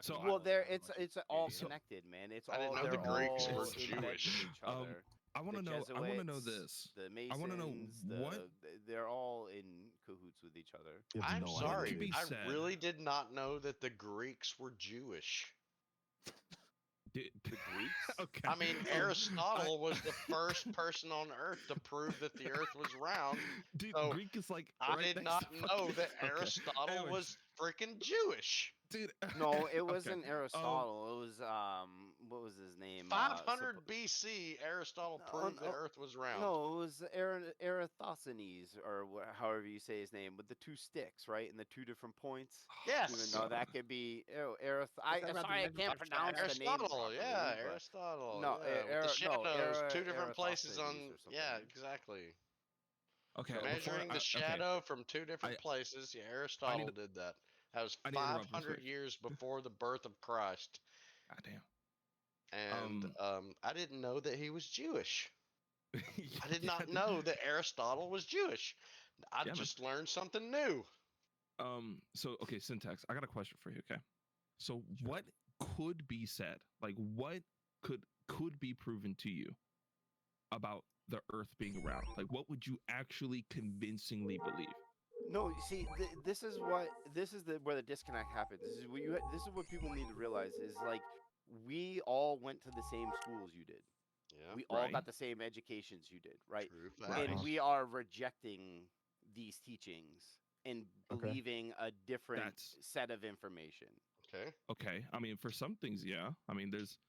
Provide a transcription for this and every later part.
So Well, there it's all so connected, man. It's I didn't all know the they're Greeks all were in bed with Jewish. each other. I want The to know. I want to know Jesuits, this. the I want to know Masons, what they're all in cahoots with each other. You have I'm no what idea, could sorry, be dude. I said. really did not know that the Greeks were Jewish. Dude, The Greeks? okay. I mean, I, Aristotle was the first person on Earth to prove that the Earth was round. dude, So Greek is like I right did next to not know fucking. that Okay. Aristotle Anyways, was freaking Jewish. dude. No, it Okay. wasn't Aristotle. It was what was his name? 500 BC, Aristotle no, proved the no, Earth was round. no, it was Eratosthenes, or however you say his name, with the two sticks, right, and the two different points. Even Yes. though that could be Talking about the sorry, I can't Mesoamerican pronounce the shadow? name Aristotle, yeah, properly, but Aristotle, no, yeah, with the shadows, two different places Eratosthenes on, or yeah, something. exactly. Okay. So Before. Measuring the Okay. shadow from two different I. places, yeah, I need. Aristotle did that. That was I need to interrupt real 500 quick. years before the birth of Christ, God damn. and I didn't know that he was Jewish. I did yeah, not know that Aristotle was Jewish. I Yeah, man. just learned something new. So okay, syntax. I got a question for you. Okay. So what could be said? Like what could be proven to you about the Earth being round? Like what would you actually convincingly believe? no, you see, this is where the disconnect happens. This is what people need to realize is like we all went to the same schools you did. Yeah, We all Right. got the same educations you did, right? true Right. And facts. we are rejecting these teachings and Okay. believing a different That's set of information. Okay. okay. I mean, for some things, yeah. I mean, there's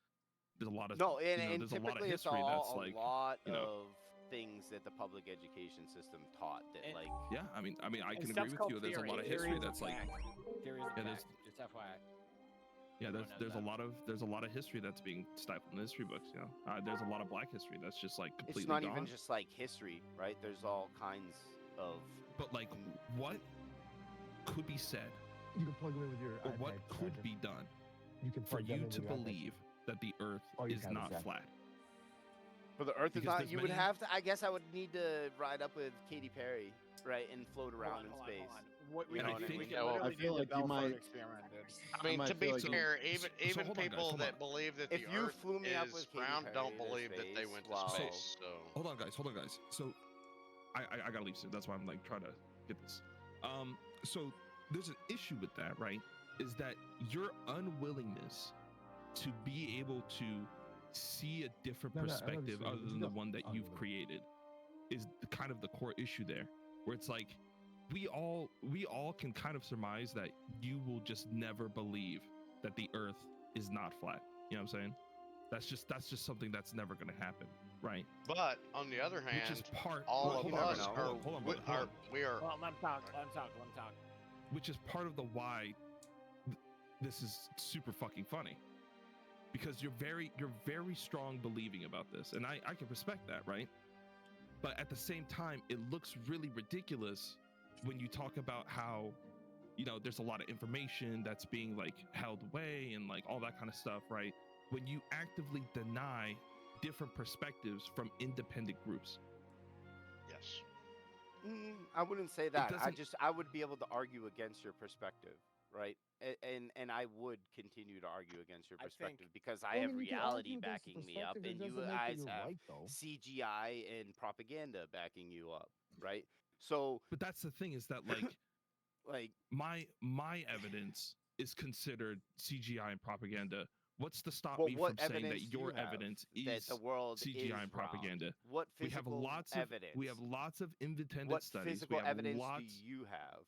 a lot of No, and there's a lot of typically it's history that's all a like lot you know of things that the public education system taught that And- like yeah. I mean I And can agree stuff's with called you. There's a lot of theory. history Theory is a that's like fact. Theory is a Yeah, there's- fact. Just FYI. yeah. Everyone knows There's a that. lot of history that's being stifled in history books. You know, there's a lot of Black history that's just like completely it's not gone. even just like history, right? There's all kinds of But like, what could be said, You can plug them in with your or what iPad could charger. be done You can for plug them you in to with your iPad. believe that the Earth Oh, you is got it, not Zach. flat? for the Earth is Because not. there's You would many- have to. I guess I would need to ride up with Katy Perry, right, and float around in space. What we And I can, think- we can Yeah, well, literally I feel do like the you Belfort might- experiment, dude. I mean, might to be feel like fair, you- even hold on, guys, people hold that on. believe that If the you Earth flew me up is with Katy round Perry don't to believe that they space, went to wow. space. So Hold on, guys. So, I gotta leave soon. That's why I'm like trying to get this. So there's an issue with that, right? Is that your unwillingness to be able to see a different No, no, I perspective understand. other than the one that you've Unwilling. created is kind of the core issue there, where it's like we all can kind of surmise that you will just never believe that the Earth is not flat. You know what I'm saying? That's just something that's never going to happen, right? but on the other Which is hand, part. all hold of on, us brother, are, hold on, brother, we hold are on. we are Well, let him talk. Let him talk. Let him talk. Which is part of the why this is super fucking funny, because you're very strong believing about this, and I can respect that, right? But at the same time, it looks really ridiculous when you talk about how there's a lot of information that's being like held away and like all that kind of stuff, right? When you actively deny different perspectives from independent groups. yes. I wouldn't say that. doesn't- I would be able to argue against your perspective, right? And I would continue to argue against your I think- perspective because I Well, have mean, you can reality argue against the backing me up, perspective, it and you doesn't make that guys you're have right, though. CGI and propaganda backing you up, right? So But that's the thing, is that like like my evidence is considered CGI and propaganda. What's to stop well, me what from saying evidence that do you your have evidence that is the world CGI is and round? propaganda? What We have physical lots evidence? of independent what studies. physical We have evidence lots. do you have?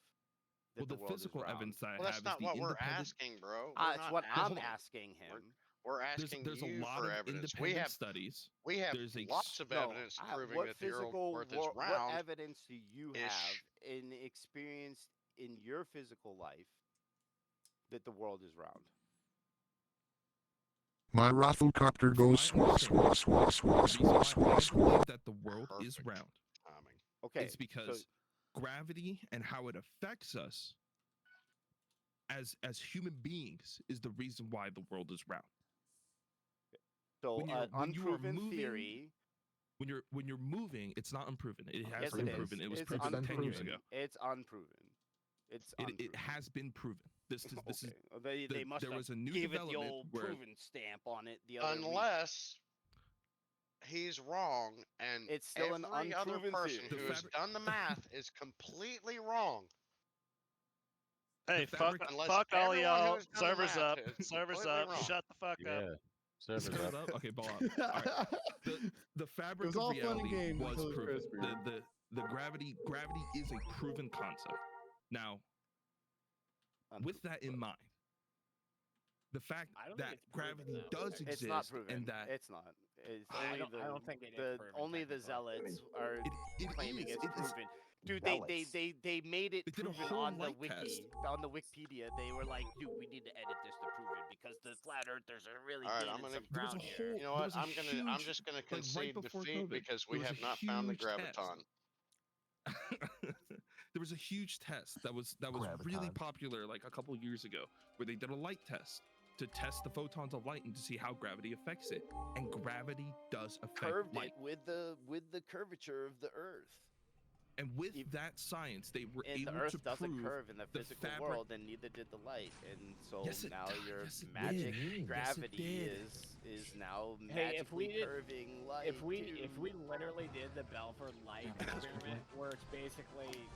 That Well, the world is physical round? evidence that I Well, that's have not is the what we're independent. asking, bro. It's not what I'm asking. asking him. We're asking There's a you lot for of evidence. independent studies. We have There's a lots of No, evidence proving what that the physical Earth is what round. evidence do you ish. have in experience in your physical life that the world is round? My rafflecopter goes swah swah swah swah swah swah I swah. believe that the world is Perfect. round. Timing. Okay, It's because gravity and how it affects us as human beings is the reason why the world is round. so when you are unproven moving- theory. When you're moving, it's not unproven. It has Yes, been it is. proven. It was It's proven 10 years unproven. ago. It's unproven. It's unproven. It has been proven. This is Okay. They the- must there have was a new gave it the development old where proven stamp on it the other week. Unless he's wrong and It's still an every other unproven person theory. who The has fabri- done the math is completely wrong. Hey, The fuck, fabric- Unless fuck all everyone who y'all. has done the Servers math up. is Servers completely up. wrong. Shut the fuck up. Yeah. Servers Servers up. up. Okay, ball up. All right. The fabric was of all fun and reality games was until it was proven. crispy. The gravity is a proven concept. Now, with that in mind, the fact I don't think that it's proven, gravity though. does It's exist not proven. and that It's not. It's I only don't- the I don't think it is the proven, only the technically. zealots are it claiming is, it's it is- proven. Dude, they made it They did a proven whole on the light wiki, test. on the Wikipedia. They were like, dude, we need to edit this to prove it because the flat earthers are really All right, gaining I'm gonna- some There was ground a here. whole- You know there what? was a I'm huge- just gonna right concede before defeat COVID, because we there was have a not found the huge test. graviton. There was a huge test that was really Graviton. popular like a couple years ago, where they did a light test to test the photons of light and to see how gravity affects it. And gravity does affect Curved light. it with the curvature of the Earth, And with Ev- that science, they were and able the Earth to doesn't prove curve in the the physical fabric- world, and neither did the light. And so Yes, it now does. your Yes, it magic did. Yes, it gravity did. is now Hey, if we magically did- curving light. If we dude. literally did the Belford light experiment, where it's basically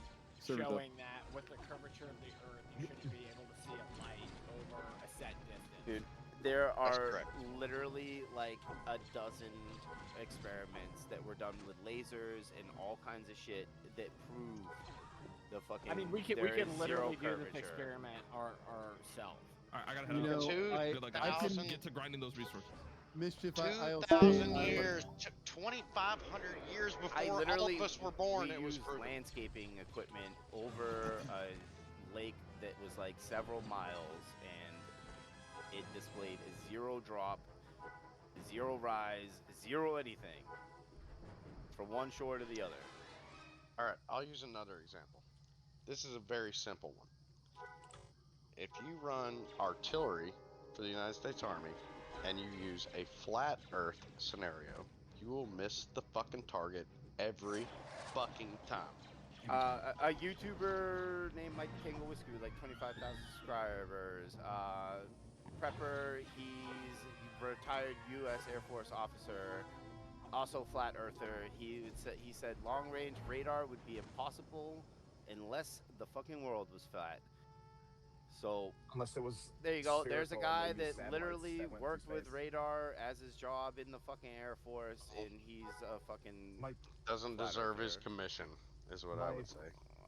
Servers up. showing that with the curvature of the Earth, you shouldn't be able to see a light over a set distance. Dude, there That's are correct. literally like a dozen experiments that were done with lasers and all kinds of shit that prove the fucking. I mean, we there can is literally zero do this curvature. experiment ourselves. All right, I gotta head You out. know, Two I Good luck, I guys. can Get to grinding those resources. mischief. I also 2,000 I- years, 2,500 years I before all literally of us were born, we it was used proven. landscaping equipment over a lake that was like several miles, and it displayed a zero drop, zero rise, zero anything from one shore to the other. All right, I'll use another example. This is a very simple one. If you run artillery for the United States Army and you use a flat Earth scenario, you will miss the fucking target every fucking time. A YouTuber named Mike Kangle Whiskey with like 25,000 subscribers. Prepper, he's a retired U.S. Air Force officer, also flat earther. He said long range radar would be impossible unless the fucking world was flat. So Unless it was. there you go. There's a spherical and guy maybe that satellites literally that went through worked with space. radar as his job in the fucking Air Force, and he's a fucking. My, Doesn't Flat deserve his earther. commission, is what I would say.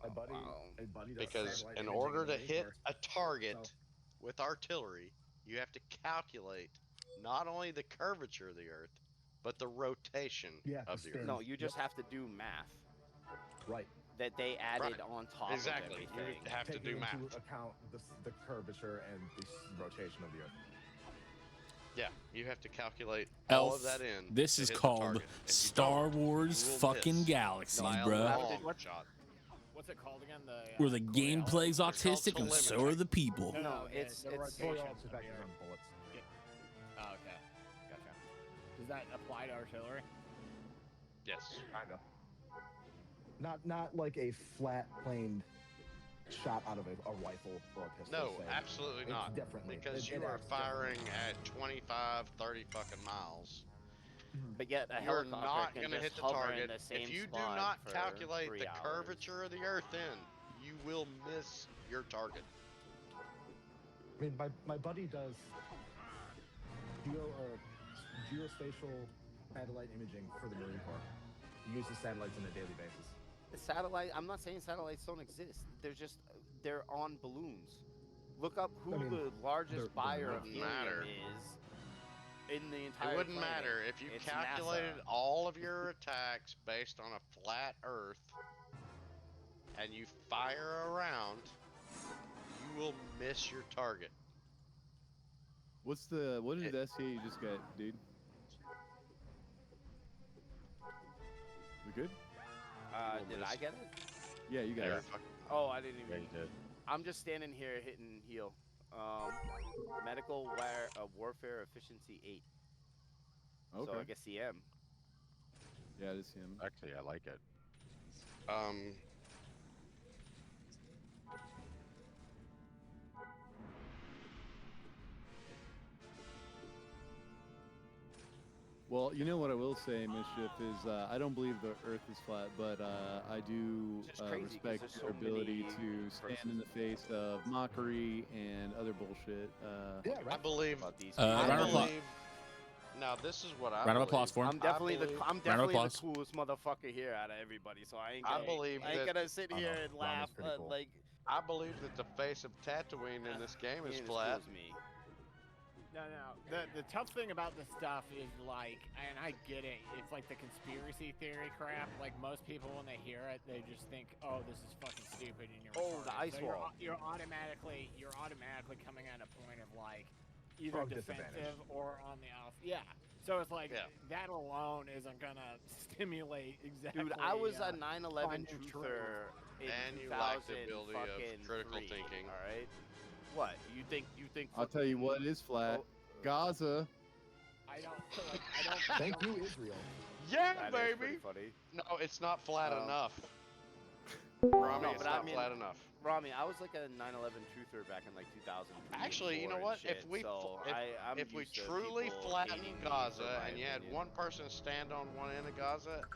my buddy, Wow. my buddy does Because satellite in imaging order in the to Marine hit Corps. a target So- with artillery, you have to calculate not only the curvature of the Earth, but the rotation Yeah, of the the Earth. spin. No, you just have to do math Right. that they added Right. on top Exactly. of You everything. have to Taking do math. into account the curvature and the rotation of the Earth. Yeah, you have to calculate all of Elf, that in. this to is hit the called target. If you Star don't, Wars you will fucking miss Galaxies, by a bruh. long What- shot. What's it called again? The Where the Coriolis? gameplay's called autistic and so telemetry. are the people. No, No, the- it's- the it's- rotation Coriolis of is the back Earth. on bullets. Oh, okay. Gotcha. Does that apply to artillery? Yes. Kinda. Not like a flat planed shot out of a rifle or a pistol. No, say. absolutely It's not. differently. Because It you are acts differently. firing at 25, 30 fucking miles. But yet a You're helicopter not can going to just hit the hover target. in the same If you do spot not for calculate 3 the hours. curvature of the Earth in, you will miss your target. I mean, my buddy does geospatial satellite imaging for the Marine Corps. He uses satellites on a daily basis. The satellite. I'm not saying satellites don't exist. They're on balloons. Look up who I mean, the largest they're buyer of Wouldn't helium matter. is in the entire. It wouldn't planet. matter if you It's calculated NASA. all of your attacks based on a flat Earth and you fire around, you will miss your target. What did the SCA you just got, dude? We good? We'll Did miss. I get it? Yeah, you got Every it. fuck- Oh, I didn't Yeah, even. you did. I'm just standing here hitting heal. Medical warfare efficiency 8. Okay. So I guess CM. Yeah, it is him. Actually, I like it. Well, you know what I will say, Mischief, is I don't believe the Earth is flat, but I do It's just crazy 'cause respect there's your so ability many to stand in the verses. face of mockery and other bullshit. Yeah, I right. believe. About these round I of applause. believe. Now this is what I Round of believe. applause for him. I'm definitely the believe- I'm Round of definitely the applause. coolest motherfucker here out of everybody. So I ain't I gonna, believe I ain't that- gonna sit I here know, and Rami's laugh pretty cool. like I believe that the face of Tatooine in this game he is ain't as flat. cool as me. No. The tough thing about this stuff is like, and I get it. It's like the conspiracy theory crap. Like most people, when they hear it, they just think, "Oh, this is fucking stupid," and you're Oh, the retarded. ice So wall. You're automatically coming at a point of like either Frog disadvantage. defensive or on the off. Yeah. So it's like Yeah. that alone isn't gonna stimulate exactly. Dude, I was a find 9/11 your truther in And you lack the 2000 ability of fucking critical 3, thinking. All right. What you think? I'll tell you what fucking- is flat. Oh, Gaza. I don't like. I don't. Thank you, Israel. Yeah, that is pretty baby. funny. No, it's not flat Um, enough. Rami, No, it's but I not mean- flat enough. Rami, I was like a 9/11 truther back in like 2000. Actually, you know what? If we I'm if we used to truly people flattened hating me for Gaza my and you had opinion. one person stand on one end of Gaza,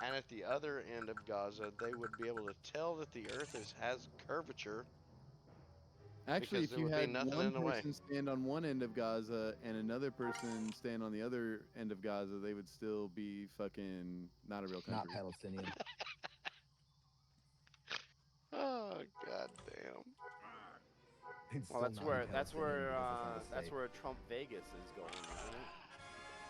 and at the other end of Gaza, they would be able to tell that the Earth has curvature. Actually, Because if there you would be had nothing one in the way. person stand on one end of Gaza and another person stand on the other end of Gaza, they would still be fucking not a real Not country. Palestinian. Oh god damn! It's Well, still that's not where Palestinian because it's not a state. Trump Vegas is going, isn't it?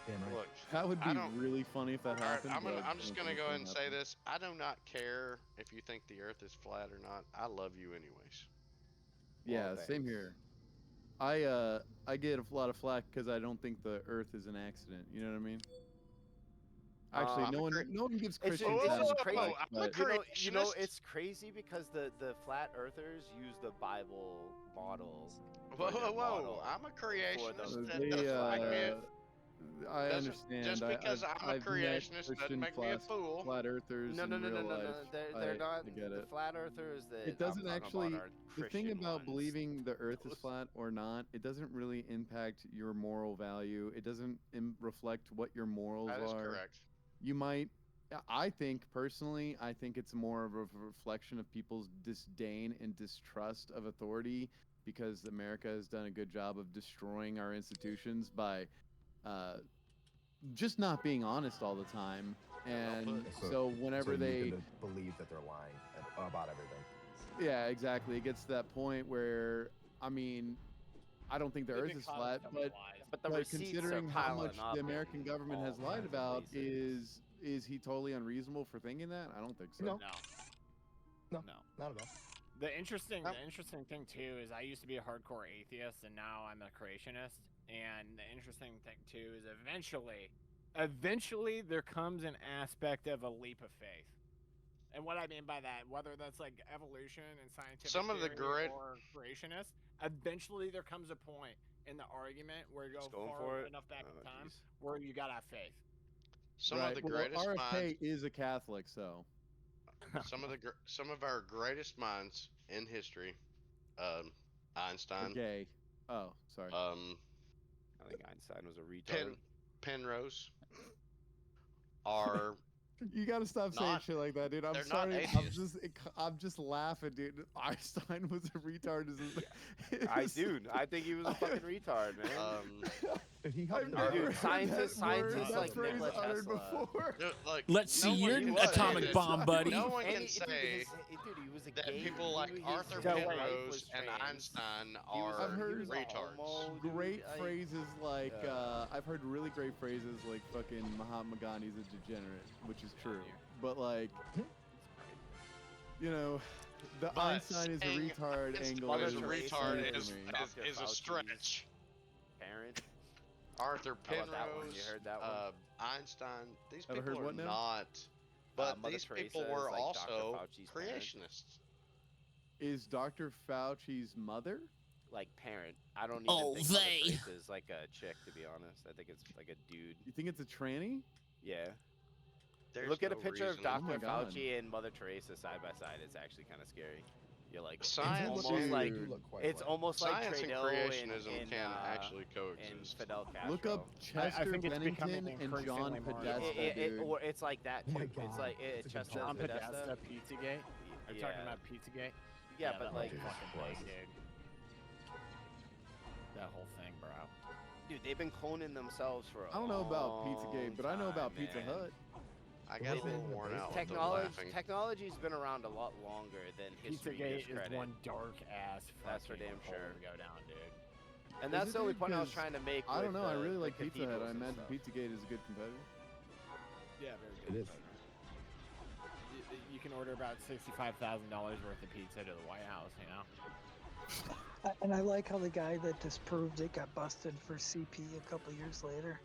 Damn right. Look, That would I be don't- really funny if that all right, happened. I'm but I just don't gonna think go it's ahead and say happen. this. I do not care if you think the Earth is flat or not. I love you anyways. Yeah, Well, same thanks. here. I get a lot of flack because I don't think the Earth is an accident. You know what I mean? Actually, I'm no one gives It's Christians just- it's that just much crazy. flack, I'm a but- You know, creationist. it's crazy because the flat earthers use the Bible model. Whoa, for their whoa, whoa! model I'm a creationist. the- That They, doesn't make me. I Doesn't- understand. just because I'm a I've met creationist doesn't Christian make me a fool. Flat earthers No, in no, no, no, real no, no. life. They're not. I get The it. flat earthers that It doesn't I'm talking actually. About are The thing Christian about ones. believing the Earth is Those- flat or not, it doesn't really impact your moral value. It doesn't reflect what your morals That is are. correct. You might. I think personally, I think it's more of a reflection of people's disdain and distrust of authority because America has done a good job of destroying our institutions by just not being honest all the time. And so whenever you they tend to believe that they're lying about everything. Yeah, exactly. It gets to that point where, I mean, I don't think the They've Earth been is causing flat, some but lies. But the but receipts considering are how piling much up the in American government has all lied kinds of about, places. is he totally unreasonable for thinking that? I don't think so. No. No. Not at all. The interesting thing too is I used to be a hardcore atheist and now I'm a creationist. And the interesting thing too is eventually there comes an aspect of a leap of faith. And what I mean by that, whether that's like evolution and scientific Some of the theory great- or creationist, eventually there comes a point in the argument where you go Just going far for it? enough back in Oh, time jeez. where you gotta have faith. Some right. of the well, greatest RFK minds. is a Catholic, so Some of our greatest minds in history. or Einstein. gay. Oh, sorry. I think Einstein was a retard. Penrose. Are You gotta stop saying not- shit like that, dude. I'm they're not sorry. atheists. I'm just laughing, dude. Einstein was a retard. I think he was a fucking retard, man. Dude, he I've helped never Dude, heard scientists- that word, scientists that like phrase Nikola uttered Tesla. before. like, Let's no see one your can say atomic that- bomb, buddy. No one And can dude, say he was a that gay, people like his Arthur So, wife Penrose was and trans. Einstein He was are I've heard- retards. homo, dude, Great like- phrases like Yeah. I've heard really great phrases like fucking Mahatma Gandhi's a degenerate, which is true. But like, you know, the But Einstein is a saying retard Einstein angle is is a Mother Teresa retard insane is, to me. Dr. is a Fauci's stretch. Parent. Arthur How about that one? Penrose, You heard that one? Einstein. These Ever people heard are what now? not. But Mother these people Teresa were is like Dr. also Fauci's parent. creationists. Is Dr. Fauci's mother? Like parent. I don't even Oh, think Mother they. Teresa is like a chick, to be honest. I think it's like a dude. You think it's a tranny? Yeah. There's Look at a no picture of reason. Dr. Oh my God. Fauci and Mother Teresa side by side. It's actually kind of scary. You're like, Science it's almost is- like do look quite it's alike. almost like Science and Trudeau creationism in, can in, actually in coexist. used. Fidel Castro. Look up I Chester think it's becoming Bennington and John increasingly more Podesta, dude. or it's like that Oh too. my It's God, like that's a good Chester John topic. Podesta, Podesta. Pizzagate. Are you talking Yeah. about Pizzagate? Yeah, that but whole like, Jesus fucking thing, Christ. dude. That whole thing, bro. dude, they've been cloning themselves for. I don't know about Pizzagate, but I know about Pizza Hut. I got a They've little been- worn out with the Technology, laughing. technology's been around a lot longer than history gives Pizzagate is credit. one dark ass That's for fucking damn hole sure. to go down, dude. And Is that's it, the only dude? point I was 'Cause trying to make. I don't with know. I the- really the like Pizza Hut. cathedrals I and imagine stuff. Pizzagate is a good competitor. Yeah, very It good. is. You can order about $65,000 worth of pizza to the White House, you know? And I like how the guy that disproved it got busted for CP a couple years later.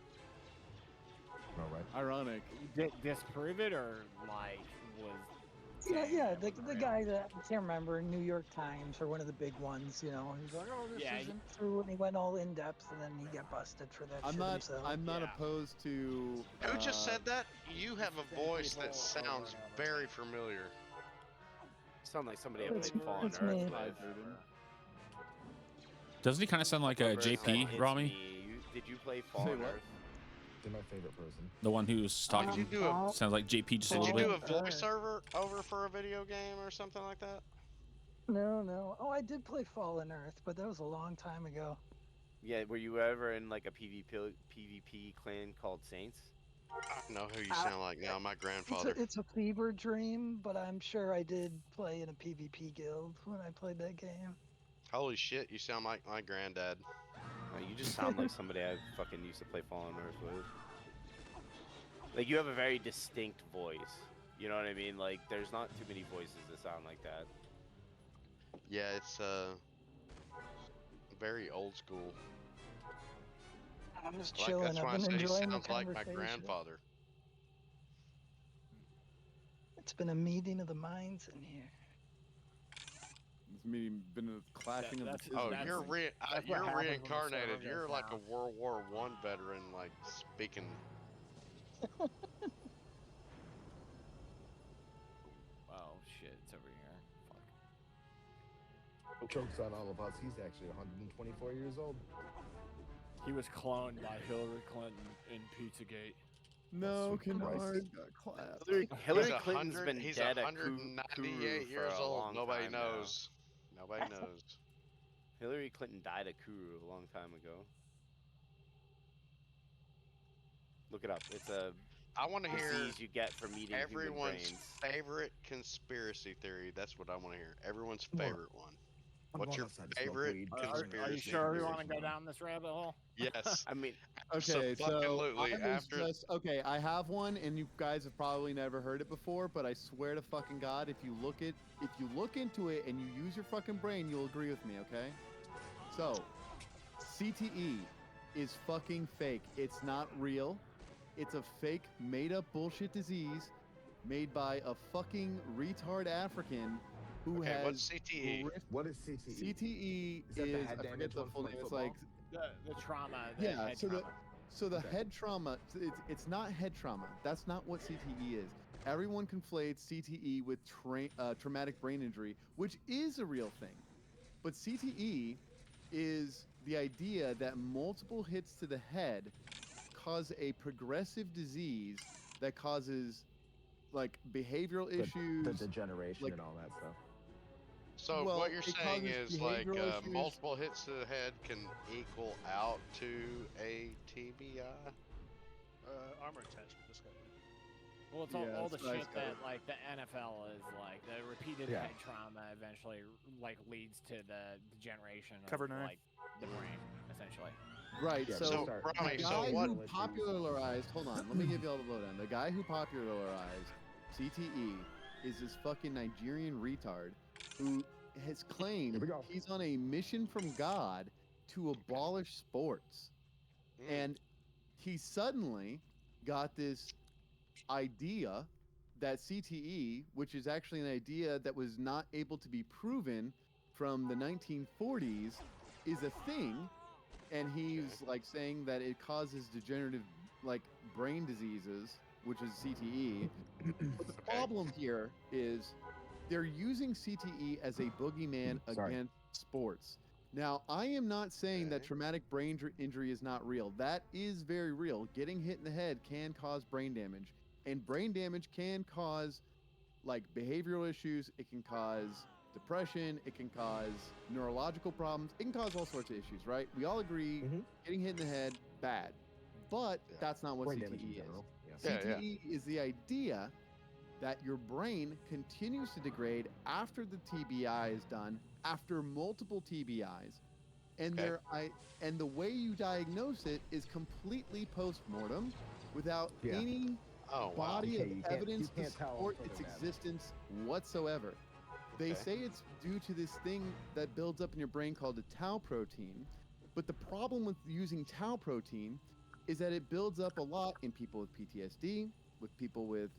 All right. Ironic. Disprove it or like was? Yeah, saying yeah, that the, it wasn't the real? guy that I can't remember, New York Times or one of the big ones, you know, he's like, oh, this Yeah, isn't true, and he went all in depth, and then he got busted for that I'm shit not. himself. I'm not Yeah. opposed to. Who just said that? You have a Same voice people that over sounds and over very again. familiar. Sound like somebody I It's- played Fallen it's Earth me. with. Doesn't he kind of sound like a Whoever said JP, it's Rami? me. Did you play Fallen what? Earth? They're my favorite person. The one who's talking. Did you do a Sounds like JP just a Did you little do bit. a voiceover over for a video game or something like that? No. Oh, I did play Fallen Earth, but that was a long time ago. Yeah, were you ever in like a PvP clan called Saints? I know who you sound like now. My grandfather. It's a fever dream, but I'm sure I did play in a PvP guild when I played that game. Holy shit, you sound like my granddad. You just sound like somebody I fucking used to play Fallen Earth with. Like, you have a very distinct voice. You know what I mean? Like, there's not too many voices that sound like that. Yeah, it's very old school. I'm just Like, chilling. that's why I I've say been he enjoying the sounds like my conversation. grandfather. It's been a meeting of the minds in here. It's me been a clashing of the that's- tisms. Oh, that's- you're that's what happens when the server reincarnated. goes You're like a down. World War I veteran, like speaking. Oh shit, it's over here. Fuck. Jokes on all of us. He's actually 124 years old. He was cloned by Hillary Clinton in Pizzagate. No, Sweet Christ. Kennard got clapped. Hillary He's Clinton's been he's dead at 198 Kuru years for a old. long Nobody time now. knows. Nobody knows. Hillary Clinton died at Kuru a long time ago. Look it up. It's a I want to hear disease you get from eating human everyone's brains. favorite conspiracy theory. That's what I want to hear. Everyone's Come on. favorite one. I'm What's going your outside to smoke favorite weed. Are you conspiracy sure we theory? want to go down this rabbit hole? Yes. I mean, Okay, so Absolutely, I was after- just okay. I have one, and you guys have probably never heard it before. But I swear to fucking God, if you look into it and you use your fucking brain, you'll agree with me. Okay? So, CTE is fucking fake. It's not real. It's a fake, made-up bullshit disease made by a fucking retard African who Okay, has what's CTE? horrific- What is CTE? CTE Is that the is head I forget damage the one full from, name. like, It's like The trauma. The Yeah, head so trauma. the Okay. head trauma, it's not head trauma. That's not what CTE is. Everyone conflates CTE with traumatic brain injury, which is a real thing. But CTE is the idea that multiple hits to the head cause a progressive disease that causes like behavioral issues. The degeneration like- and all that stuff. So Well, what you're it saying causes is like behavioral issues. multiple hits to the head can equal out to a TBI. Armor attachment discovery. Well, it's Yeah, all the that's what I shit that like the NFL is like. The repeated Yeah. head trauma eventually like leads to the degeneration Cover of nine. like the brain, essentially. Right. Yeah, so So, start- Ronnie, the so guy what- who popularized, hold on, let me give you all the lowdown. The guy who popularized CTE is this fucking Nigerian retard who has claimed Here we go. he's on a mission from God to abolish sports. Mm. And he suddenly got this idea that CTE, which is actually an idea that was not able to be proven from the 1940s, is a thing. And he's like saying that it causes degenerative like brain diseases, which is CTE. But the problem here is they're using CTE as a boogeyman Sorry. against sports. Now, I am not saying that Okay. traumatic brain injury is not real. That is very real. Getting hit in the head can cause brain damage, and brain damage can cause like behavioral issues. It can cause depression. It can cause neurological problems. It can cause all sorts of issues, right? We all agree Mhm. getting hit in the head, bad. But Yeah. that's not what Brain CTE damage in is. general. Yeah. Yeah, yeah. CTE is the idea that your brain continues to degrade after the TBI is done, after multiple TBIs, and Okay. and the way you diagnose it is completely post-mortem without Yeah. any Oh wow. body Okay, of you can't- evidence you to can't tell support until its they're bad. existence whatsoever. They Okay. say it's due to this thing that builds up in your brain called a tau protein, but the problem with using tau protein is that it builds up a lot in people with PTSD, with people with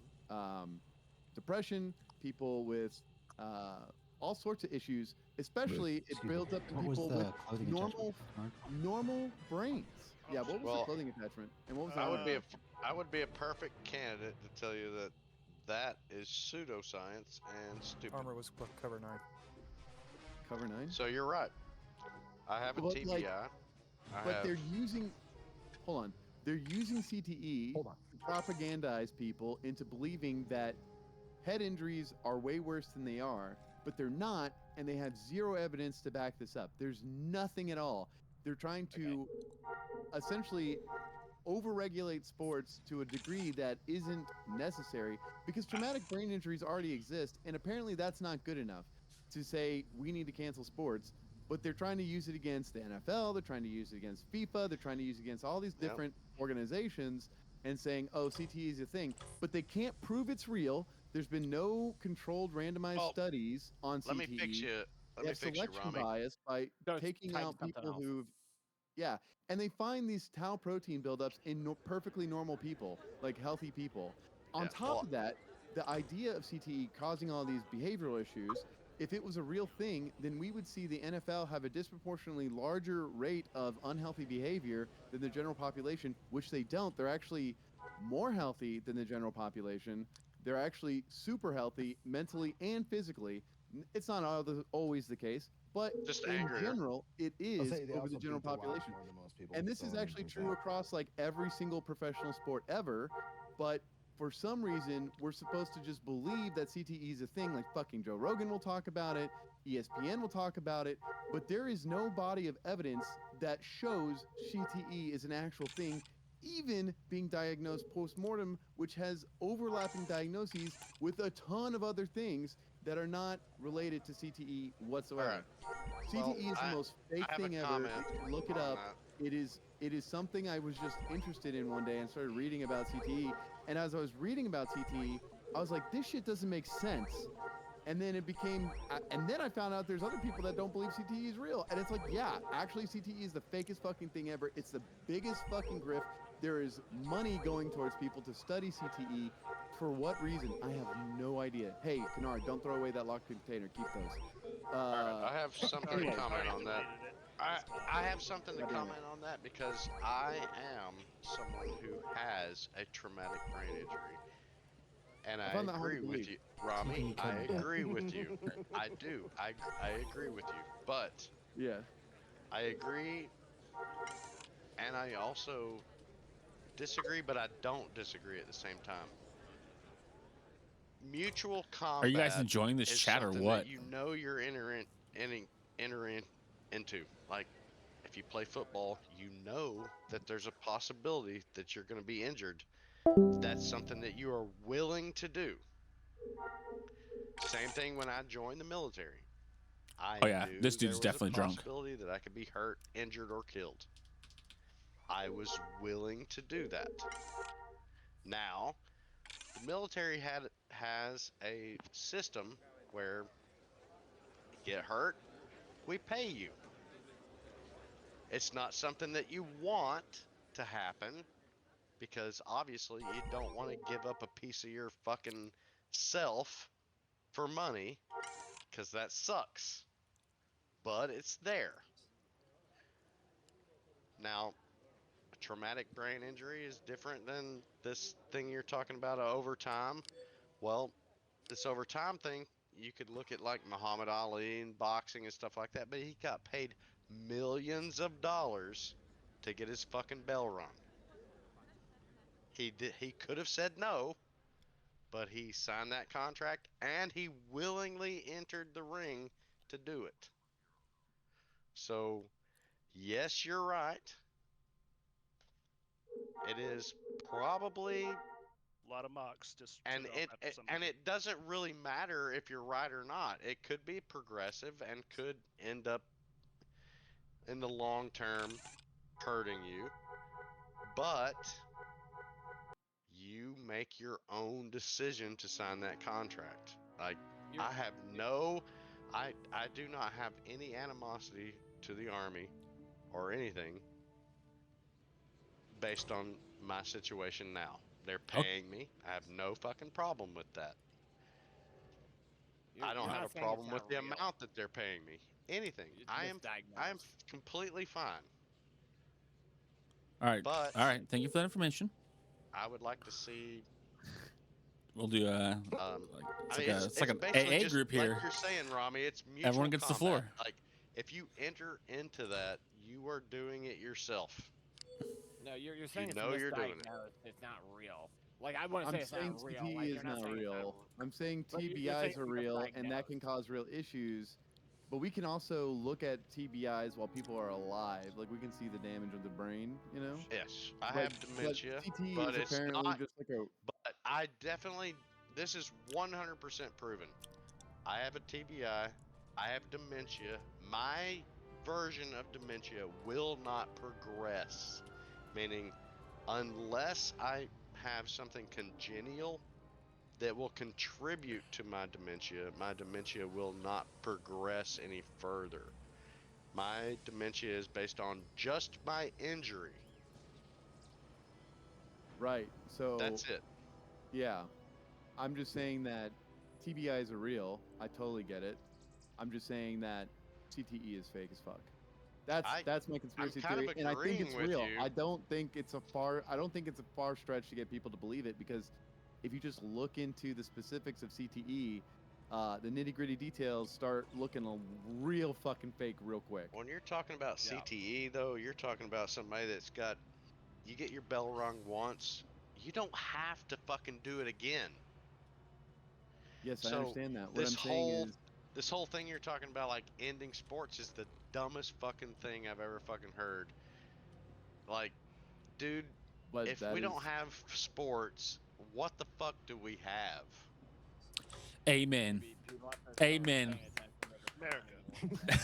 depression, people with all sorts of issues. Especially, it Excuse me. builds up in What was people the with clothing normal attachment? normal brains. Yeah, what was the Well, clothing attachment? And what was I that? would be I would be a perfect candidate to tell you that that is pseudoscience and stupid. Armor was cover 9. Cover 9? So you're right. I have a But, TBI. like, I But have. they're using, hold on, they're using CTE Hold on. to propagandize people into believing that head injuries are way worse than they are, but they're not, and they have zero evidence to back this up. There's nothing at all. They're trying to essentially overregulate sports to a degree that isn't necessary because traumatic brain injuries already exist, and apparently that's not good enough to say we need to cancel sports. But they're trying to use it against the NFL, they're trying to use it against FIFA, they're trying to use it against all these Yep. different organizations and saying, oh, CTE is a thing. But they can't prove it's real. There's been no controlled randomized Well, studies on CTE. Let me fix you. Let They me have fix you, selection Rami. bias by No, it's taking tied to out something people else. who've yeah, and they find these tau protein buildups in perfectly normal people, like healthy people. On Yeah, top well- of that, the idea of CTE causing all these behavioral issues, if it was a real thing, then we would see the NFL have a disproportionately larger rate of unhealthy behavior than the general population, which they don't. They're actually more healthy than the general population. They're actually super healthy mentally and physically. It's not always the case, but Just in angrier. general, it I'll is say they over also the general beat the rock population. more than most people, And this so, is I mean, actually there's true that. across like every single professional sport ever, but for some reason we're supposed to just believe that CTE is a thing. Like fucking Joe Rogan will talk about it, ESPN will talk about it, but there is no body of evidence that shows CTE is an actual thing, even being diagnosed post-mortem, which has overlapping diagnoses with a ton of other things that are not related to CTE whatsoever. Well, CTE is the most fake I have a thing ever. comment You should look it on up. that. It is something I was just interested in one day and started reading about CTE. And as I was reading about CTE, I was like, this shit doesn't make sense. And then it became, and then I found out there's other people that don't believe CTE is real. And it's like, yeah, actually CTE is the fakest fucking thing ever. It's the biggest fucking grift. There is money going towards people to study CTE. For what reason? I have no idea. Hey, Kennard, don't throw away that locked container. Keep those. I have something anyway. to comment on that. I have something to God damn it. comment on that because I am someone who has a traumatic brain injury. And I I found that hard to agree with believe. you. Rami, TB I couldn't. agree with you. I do. I agree with you. But Yeah. I agree and I also disagree, but I don't disagree at the same time. Mutual combat Are you guys enjoying this is chat or something what? that you know you're entering into. Like, if you play football, you know that there's a possibility that you're going to be injured. That's something that you are willing to do. Same thing when I joined the military. I Oh, yeah, knew this there dude's was definitely a drunk. possibility that I could be hurt, injured, or killed. I was willing to do that. Now, the military has a system where you get hurt, we pay you. It's not something that you want to happen because obviously you don't want to give up a piece of your fucking self for money because that sucks. But it's there. Now, a traumatic brain injury is different than this thing you're talking about over time. Well, this overtime thing, you could look at like Muhammad Ali and boxing and stuff like that, but he got paid millions of dollars to get his fucking bell rung. He could have said no, but he signed that contract and he willingly entered the ring to do it. So, yes, you're right. It is probably, A lot of mocks just and took off after some of it doesn't really matter if you're right or not. It could be progressive and could end up in the long term hurting you, but you make your own decision to sign that contract. Like, You're- I do not have any animosity to the Army or anything based on my situation now. They're paying me. I have no fucking problem with that. I don't you're have not a saying problem it's with not the real. amount that they're paying me. Anything. It's I am misdiagnosed. completely fine. All right. But All right. Thank you for that information. I would like to see We'll do it's like an basically AA just group like here. you're saying, Rami, it's mutual Everyone gets the combat. floor. Like, if you enter into that, you are doing it yourself. No, you're saying it's know you're doing it. misdiagnosed. It's not real. Like I wouldn't I'm say it's saying not real. CTE Like, is you're not saying it's real. I'm saying But you're TBIs saying are it's real, and that misdiagnosed. can cause real issues. But we can also look at TBIs while people are alive. Like we can see the damage of the brain, you know. Yes, I But- have dementia, but CTE but is it's apparently not. just like a. But I definitely, this is 100% proven. I have a TBI. I have dementia. My version of dementia will not progress, meaning unless I have something congenial that will contribute to my dementia will not progress any further. My dementia is based on just my injury. Right. So That's it. yeah, I'm just saying that TBIs are real. I totally get it. I'm just saying that CTE is fake as fuck. That's my conspiracy kind of theory, and I think it's agreeing with real. you. I don't think it's a far stretch to get people to believe it, because if you just look into the specifics of CTE, the nitty gritty details start looking real fucking fake real quick. When you're talking about Yeah. CTE, though, you're talking about somebody that's got, you get your bell rung once, you don't have to fucking do it again. Yes, I So, understand that. What this I'm saying whole- is, This whole thing you're talking about, like ending sports, is the dumbest fucking thing I've ever fucking heard. Like, dude, but if that we is- don't have sports, what the fuck do we have? Amen. People have to start Amen. paying attention to the America.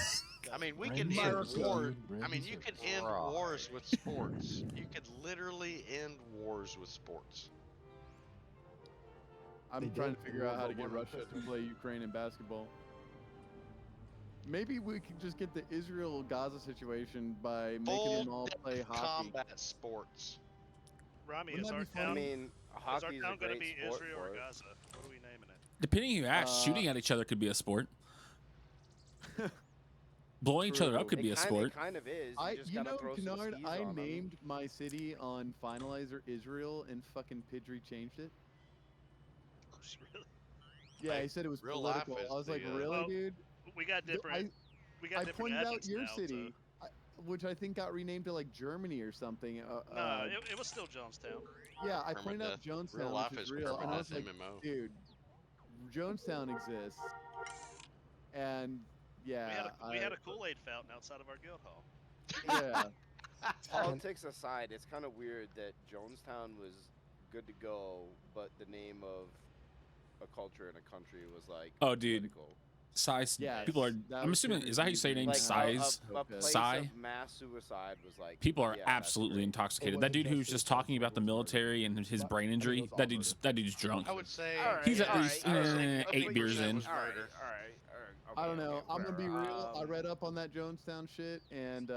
I mean, we Brain can end surgery, war. brain I mean, you could end surgery. wars with sports. You could literally end wars with sports. I'm They trying did to figure out how to World get War Russia to I. play Ukraine in basketball. Maybe we could just get the Israel-Gaza situation by making them all Full-depth play hockey. combat sports. Rami, Wouldn't is that our be I town, funny? mean, is our hockey's a town going to great be sport Israel for or it. Gaza? What are we naming it? Depending who you ask, Uh, shooting at each other could be a sport. Blowing each other up True. could be a sport. It kind of is. You just You gotta know, throw some Kennard, skis I on 'em. named my city on Finalizer Israel, and fucking Pidgey changed it. Really? Yeah, Hey, he said it was real life political. is I was like, the, really, Well, dude? We got Th- different. We got I different pointed out adjuncts your now, city, which I think got renamed to like Germany or something. No, it was still Jonestown. Yeah, I Permadeath. pointed out Real Jonestown, life which is is real, and I was Permadeath like, MMO. dude, Jonestown exists, and yeah, We had a Kool-Aid fountain outside of our guild hall. yeah. Politics aside, it's kind of weird that Jonestown was good to go, but the name of a culture in a country was like Oh, dude. political. Size. Yes, People are. that I'm was assuming. super Is that how you say your name? Like Size. a place Psy? of mass suicide was like People are yeah, that's absolutely great. intoxicated. It That dude wasn't who's just just his talking about the personal military and his But brain I think it injury. was all That dude's drunk. I would say He's at all least, right, all right, 8 okay, beers in. was All right, murder. all right, I don't okay, know. okay, I'm gonna be whatever. real. I read up on that Jonestown shit, and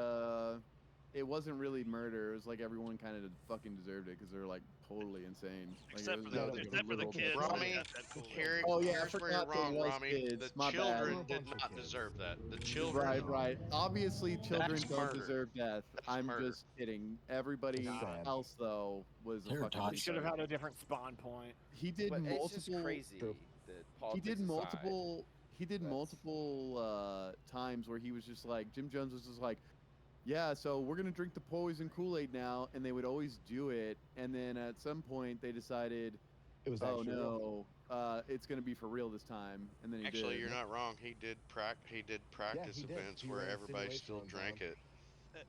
it wasn't really murder. It was like everyone kind of fucking deserved it because they're like totally insane. Like, Except it for was the, just, like, a except for the little kids. bit- that Rami, got that Kool-Aid. Oh, yeah, I here's where you're forgot there wrong, was Rami. kids. The My bad. children Bunch did of not kids. deserve that. The children. Right, right. Obviously, children That's don't murder. deserve death. That's I'm murder. just kidding. Everybody That's sad. else, though, was a They're fucking. toxic. You should have retard. had a different spawn point. He did But it's multiple. just crazy True. that He politics did aside, multiple he did multiple times where he was just like, Jim Jones was just like, yeah, so we're gonna drink the poison Kool-Aid now, and they would always do it, and then at some point they decided, It was oh actually real. no, it's gonna be for real this time, and then he Actually, did. you're not wrong. He did practice he did. events He where ran a everybody simulation still on drank town. it.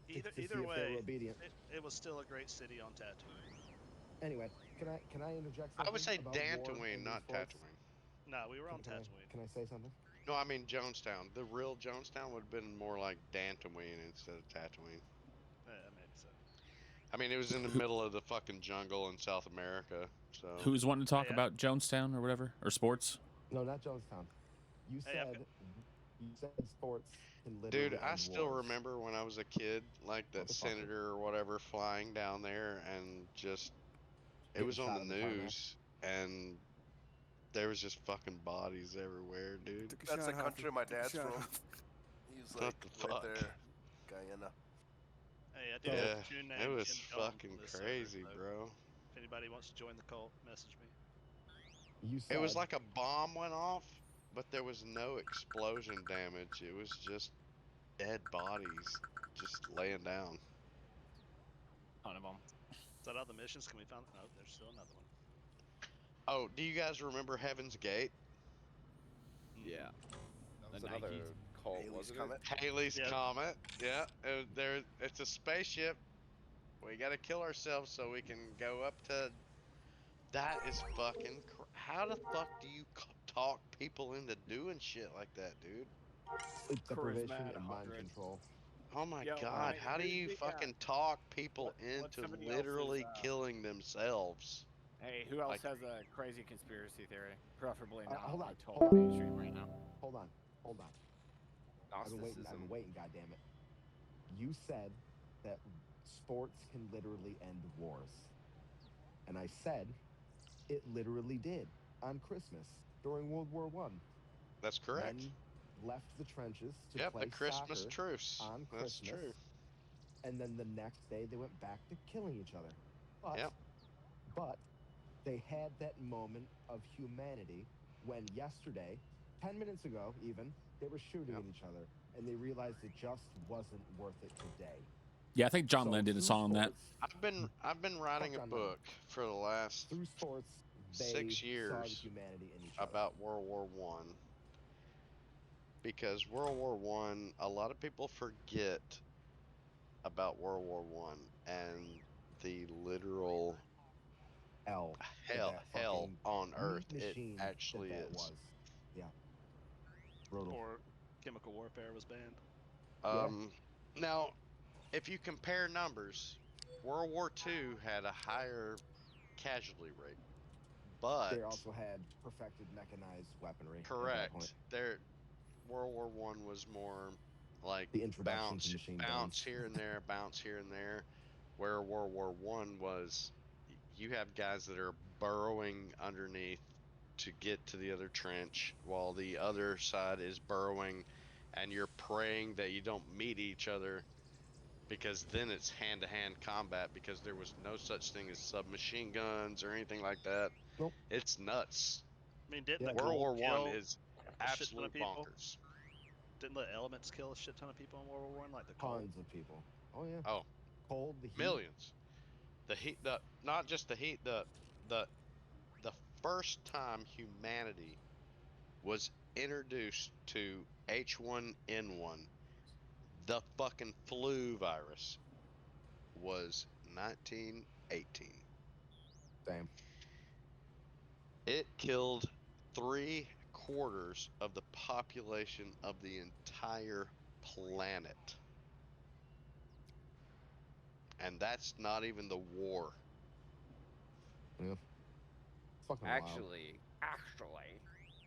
Either to see either if they were way, obedient. it was still a great city on Tatooine. Anyway, can I interject I something? would say about war Dantooine, and not sports? Tatooine. No, we were on Can I- Tatooine. Can I say something? No, I mean Jonestown. The real Jonestown would have been more like Dantooine instead of Tatooine. Maybe so. I mean, it was in the middle of the fucking jungle in South America, so. Who's wanting to talk Yeah. about Jonestown or whatever, or sports? No, not Jonestown. You Hey, I've said sports can literally Dude, I end still wars. remember when I was a kid, like that Motherfucker. senator or whatever flying down there and just, it Getting was on shot the in the tarmac. news and there was just fucking bodies everywhere, dude. That's the country my dad's from. He's What like the right fuck? there, Guyana. Hey, I do Yeah, have a June it named was Jim Jones fucking on this server, crazy, so bro. If anybody wants to join the cult, message me. You said It was like a bomb went off, but there was no explosion damage. It was just dead bodies just laying down. Ton of them. Is that all the missions? Can we find? No, there's still another one. Oh, do you guys remember Heaven's Gate? Yeah. That was The another Nikes. cult, Halley's wasn't Comet. Haley's Yeah. Comet. Yeah, it's a spaceship. We gotta kill ourselves so we can go up to. That is fucking. How the fuck do you talk people into doing shit like that, dude? sleep deprivation Charisma at and mind 100. control. Oh my Yo, god, alright, how do here's you the, fucking talk people what into somebody else's, literally killing themselves? Hey, who else Like- has a crazy conspiracy theory? Preferably not hold on, like hold total on. mainstream right now. Hold on. I've been Gnosticism. waiting, goddammit. You said that sports can literally end wars. And I said it literally did on Christmas during World War One. That's correct. Men left the trenches to Yep, play the Christmas soccer truce. on That's Christmas. true. And then the next day they went back to killing each other. Yep. But they had that moment of humanity when yesterday, 10 minutes ago even, they were shooting at each other and they realized it just wasn't worth it today. Yeah, I think John So Lennon did a through song on that. sports- I've been writing a Fuck John Lennon. book for the last Through sports, they 6 saw the years humanity in each other. about World War One. Because World War One, a lot of people forget about World War One and the literal hell hell fucking on meat Earth it machine actually that is. was. Yeah. Brutal. Or chemical warfare was banned. Now, if you compare numbers, World War II had a higher casualty rate, but They also had perfected mechanized weaponry. At that correct. point. World War One was more like The introduction to bounce, machine bounce guns. here and there, bounce here and there. Where World War One was, you have guys that are burrowing underneath to get to the other trench, while the other side is burrowing, and you're praying that you don't meet each other, because then it's hand-to-hand combat, because there was no such thing as submachine guns or anything like that. Nope. It's nuts. I mean, didn't Yeah. the World Cold War One kill is a shit ton of absolute people? bonkers. Didn't the elements kill a shit ton of people in World War One, like the cold? Tons of people. Oh yeah. Oh, Cold, the heat. millions. The heat, not just the heat, the first time humanity was introduced to H1N1, the fucking flu virus, was 1918. Damn. It killed 3/4 of the population of the entire planet. And that's not even the war. Yeah. Fucking wild. Actually,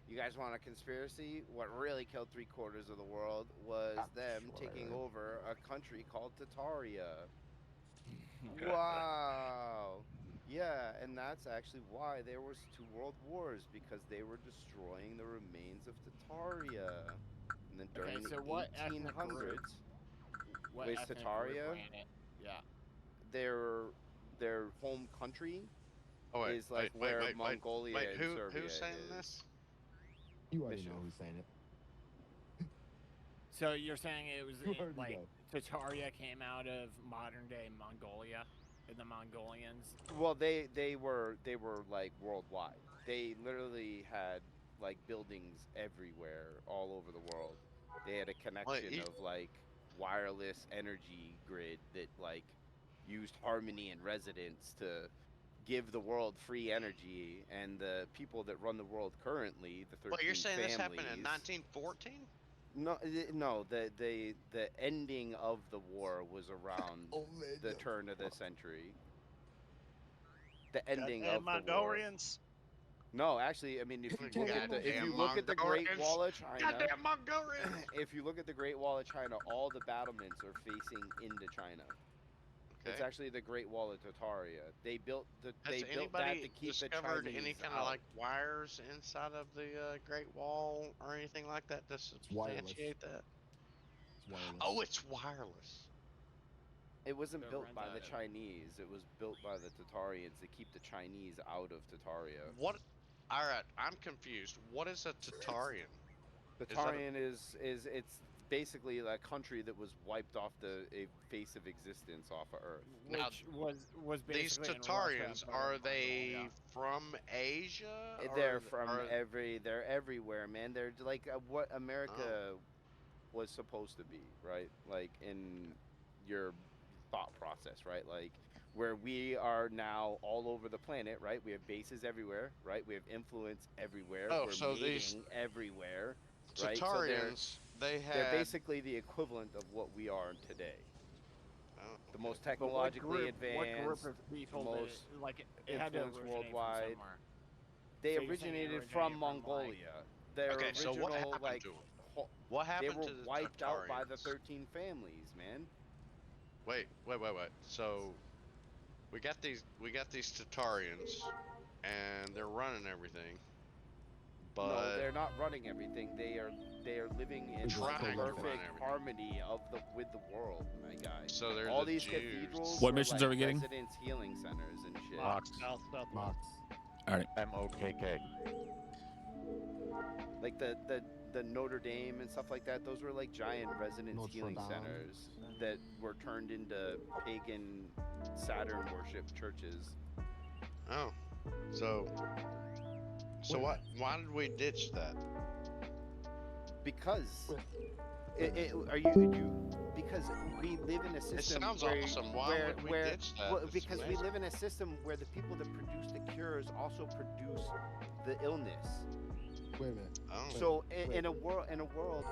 you guys want a conspiracy? What really killed 3/4 of the world was them taking over a country called Tataria. Wow. Yeah, and that's actually why there was 2 world wars, because they were destroying the remains of Tataria. And then during Okay, so the what ethnic 1800s, group? What with ethnic group Tataria, ran it? Yeah. their home country Oh, is like where Mongolia wait, and who's Serbia saying is. this? You already Mission. know who's saying it. So you're saying it was Where to like go? Tataria came out of modern day Mongolia, and the Mongolians. Well, they were like worldwide. They literally had like buildings everywhere, all over the world. They had a connection you- of like wireless energy grid that like used harmony and resonance to give the world free energy. And the people that run the world currently, the 13 What you're saying? families, This happened in 1914? No, no. The ending of the war was around the turn of the century. The ending Goddamn of the war. Mongolians. No, actually, I mean, if you look at the Great Mongolians. Wall of China, Goddamn Mongolians! if you look at the Great Wall of China, all the battlements are facing into China. It's Okay. actually the Great Wall of Tartaria. They built Has that to anybody keep the discovered Chinese any kind out. of like wires inside of the Great Wall or anything like that to wireless. substantiate that? It's wireless. Oh, it's wireless. It wasn't That built runs by out the of- Chinese. It was built by the Tatarians to keep the Chinese out of Tartaria. What? All right, I'm confused. What is a Tatarian? Tatarian is it's basically a country that was wiped off the face of existence off of Earth. Now, Which was These basically in Russia, Tatarians, but are in they Mongolia. from Asia? They're or from are- they're everywhere, man. They're like what America was supposed to be, right? Like in your thought process, right? Like where we are now all over the planet, right? We have bases everywhere, right? We have influence everywhere. Oh, We're so meeting these everywhere, right? So Tatarians, they they're had. basically the equivalent of what we are today. Oh, The most But technologically what group advanced, of people most that, like it had to influence originate worldwide. from somewhere. They So you're saying it originated originated from from, like- Mongolia. Their Okay, so original what happened like to 'em? ho- What they happened were to the wiped out by the Tatarians? 13 families, man. Wait. So we got these Tatarians, and they're running everything. But No, they're not running everything. They are living in Trying to run perfect everything. harmony with the world, my guy. so there's All the these Jews. cathedrals What were, missions like, are we getting? residence healing centers and shit. Southwest. Mox. MOKK. Like the Notre Dame and stuff like that. Those were like giant residence Notre healing Dame. centers that were turned into pagan Saturn worship churches. Oh, so Wait a what? Why did we ditch that? Because because we live in a It system sounds where, awesome. Why where, would we where ditch that? well, It's because we amazing. live in a system where the people that produce the cures also produce the illness. Wait a minute. Oh. So Wait. in a world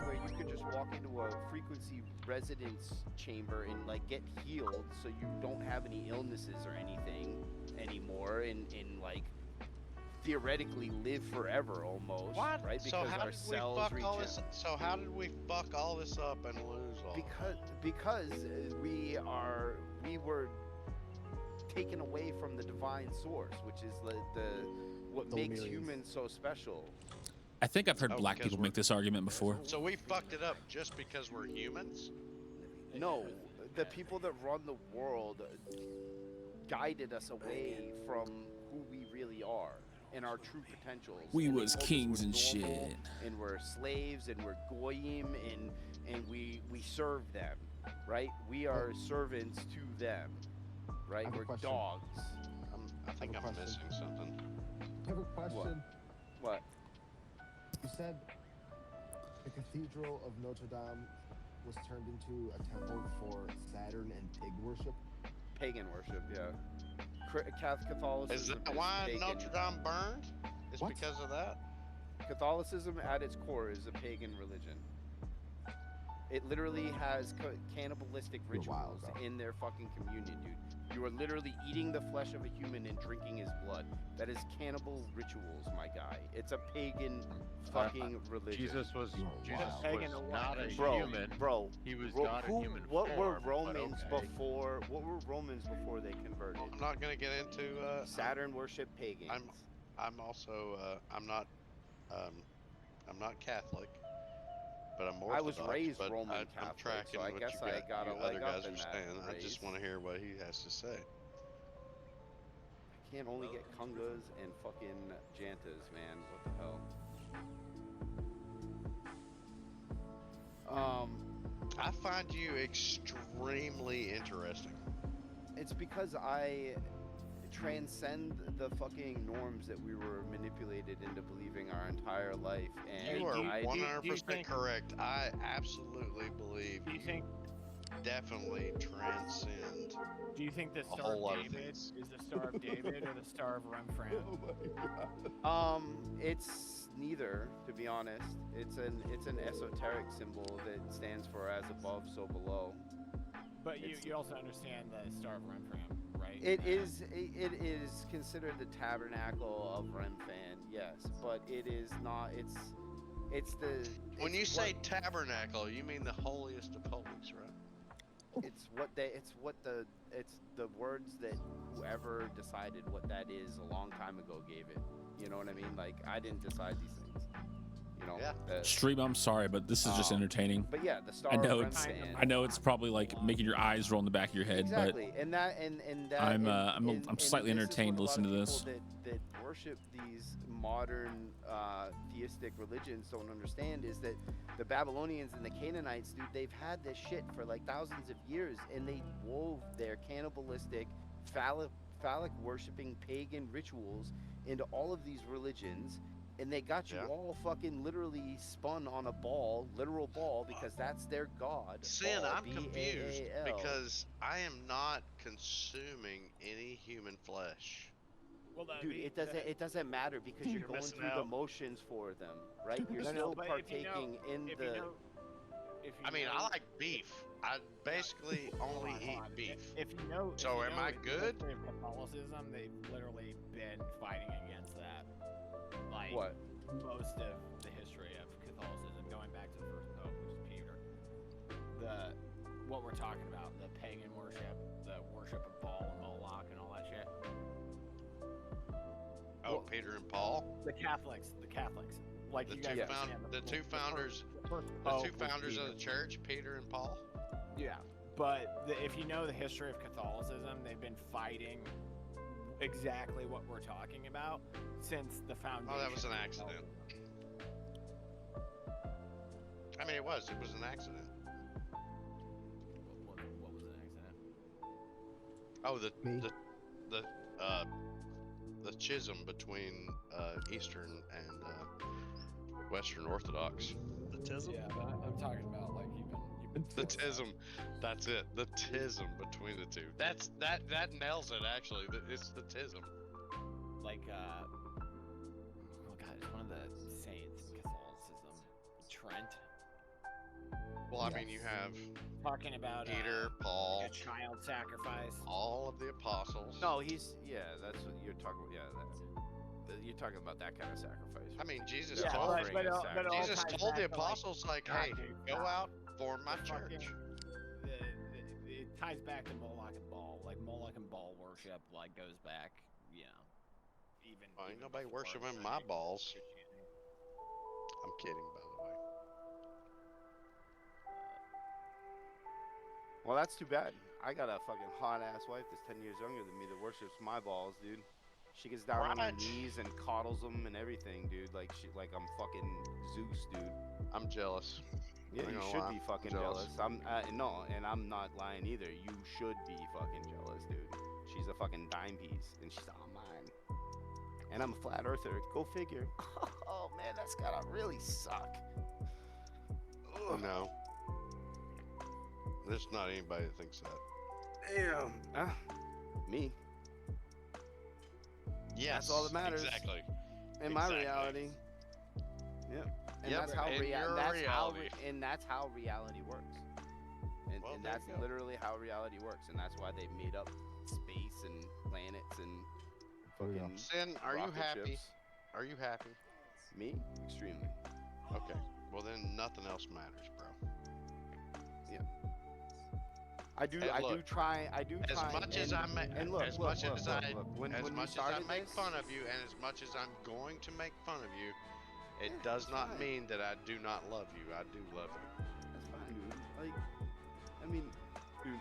where you could just walk into a frequency resonance chamber and like get healed, so you don't have any illnesses or anything anymore, and like theoretically live forever almost, What? right? So Because how our did we cells fuck all regen- this? So how did we fuck all this up and lose all? because we were taken away from the divine source, which is what makes Millions. humans so special. I think I've heard Oh, black because people we're- make this argument before. So we fucked it up just because we're humans? No, the people that run the world guided us away from who we really are and our true potentials. We and they was told us kings we're and normal, shit. and we're slaves, and we're goyim, and we serve them, right? We are servants to them, right? I have a We're question. dogs. I think I have a I'm question. missing something. I have a question. What? You said the Cathedral of Notre Dame was turned into a temple for Saturn and pig worship. Pagan worship, yeah. Catholicism Is that why pagan. Notre Dame burned? It's What? because of that? Catholicism at its core is a pagan religion. It literally has cannibalistic You're wild, rituals bro. in their fucking communion, dude. You are literally eating the flesh of a human and drinking his blood. That is cannibal rituals, my guy. It's a pagan fucking religion. Jesus was Pagan or not a bro, human. bro. He was Ro- God in who- human what were form, but Romans okay. before? What were Romans before they converted? I'm not gonna get into Saturn worship pagans. I'm also I'm not Catholic, but I'm Orthodox. I was raised but Roman I'm Catholic, tracking so I what guess you I got a you leg other up guys in are that saying. I just race. want to hear what he has to say. I can't only get Kungas and fucking Jantas, man. What the hell? I find you extremely interesting. It's because I transcend the fucking norms that we were manipulated into believing our entire life, and You are I 100% correct. I absolutely believe you definitely transcend. Do you think the a Star whole lot of of David things. is the Star of David or the Star of Rembrandt? It's neither, to be honest. It's an esoteric symbol that stands for as above, so below. But you also understand the Star of Rembrandt, right? It is considered the tabernacle of Remphan, yes, but it is not. It's the. When it's you say what- tabernacle, you mean the holiest of holies, right? it's the words that whoever decided what that is a long time ago gave it. You know what I mean? Like, I didn't decide these things. You know. Yeah. Stream, I'm sorry, but this is just entertaining. But yeah, the Star I know of it's Remphan. I know it's probably like making your eyes roll in the back of your head, Exactly, and that I'm slightly entertained listening to this. That worship these modern theistic religions don't understand is that the Babylonians and the Canaanites, dude, they've had this shit for like thousands of years, and they wove their cannibalistic, phallic worshipping pagan rituals into all of these religions. And they got you all fucking literally spun on a ball, literal ball, because that's their god. Sin, Ball, I'm confused B-A-A-L. because I am not consuming any human flesh. Well, Dude, it doesn't matter because you're going missing through the out. motions for them, right? You're No, still but if you know- partaking in if the. you know- if you I mean, know- I like beef. I basically only Hold eat on. beef. If you know, if So you am know I the good? history of Catholicism, they've literally been fighting against that. Like What? most of the history of Catholicism, going back to the first pope, which is Peter. What we're talking about, the pagan worship, the worship of Baal and Moloch and all that shit. Oh, Peter and Paul. The Catholics, like The you two guys found- understand the two founders- the first The pope two was founders of Peter. the church, Peter and Paul. Yeah, but if you know the history of Catholicism, they've been fighting exactly what we're talking about since the foundation. Oh, that was an of accident. Catholicism. I mean, it was an accident. What was an accident? Oh, Me? the schism between Eastern and Western Orthodox. The tism? Yeah, but I'm talking about like you've been The tism, that's it. The tism between the two. That nails it. Actually, it's the tism. like oh god, it's one of the saints in Catholicism, Trent. Well, I mean, you have Talking about Peter, Paul, like a child sacrifice. all of the apostles. No, that's what you're talking about. Yeah, you're talking about that kind of sacrifice. I mean, Jesus Yeah, told offering is but it all Jesus ties told back the to, like, apostles, like, God, hey, dude, go God. out, form my The church. fucking- it ties back to Moloch and Baal. Like Moloch and Baal worship like goes back, even. Well, ain't even nobody before worshiping my balls. Christianity. I'm kidding, by the way. Well, that's too bad. I got a fucking hot ass wife that's 10 years younger than me that worships my balls, dude. She gets down on her What? knees and coddles them and everything, dude. Like I'm fucking Zeus, dude. I'm jealous. Yeah, Not you gonna should lie, be fucking jealous. jealous. No, and I'm not lying either. You should be fucking jealous, dude. She's a fucking dime piece, and she's on mine. And I'm a flat earther. Go figure. Oh man, that's gotta really suck. Ugh. No. There's not anybody that thinks that. Damn. Me. Yes, That's all that matters. Exactly. In my Exactly. reality. Yep. And Yep, that's how in your reality. that's how reality works. And, Well, and there that's you go. literally how reality works. And that's why they made up space and planets and fucking Sin, are you rocket happy? ships. Are you happy? Me? Extremely. Okay. Well, then nothing else matters, bro. I do. Hey, I do look, try. I do As try. much as I make, and look, as look, much look, as look, I, look. When as we much as I started make this, fun of you, and as much as I'm going to make fun of you, it Yeah, does that's not fine. mean that I do not love you. I do love you. That's fine, dude. Like, I mean, dude,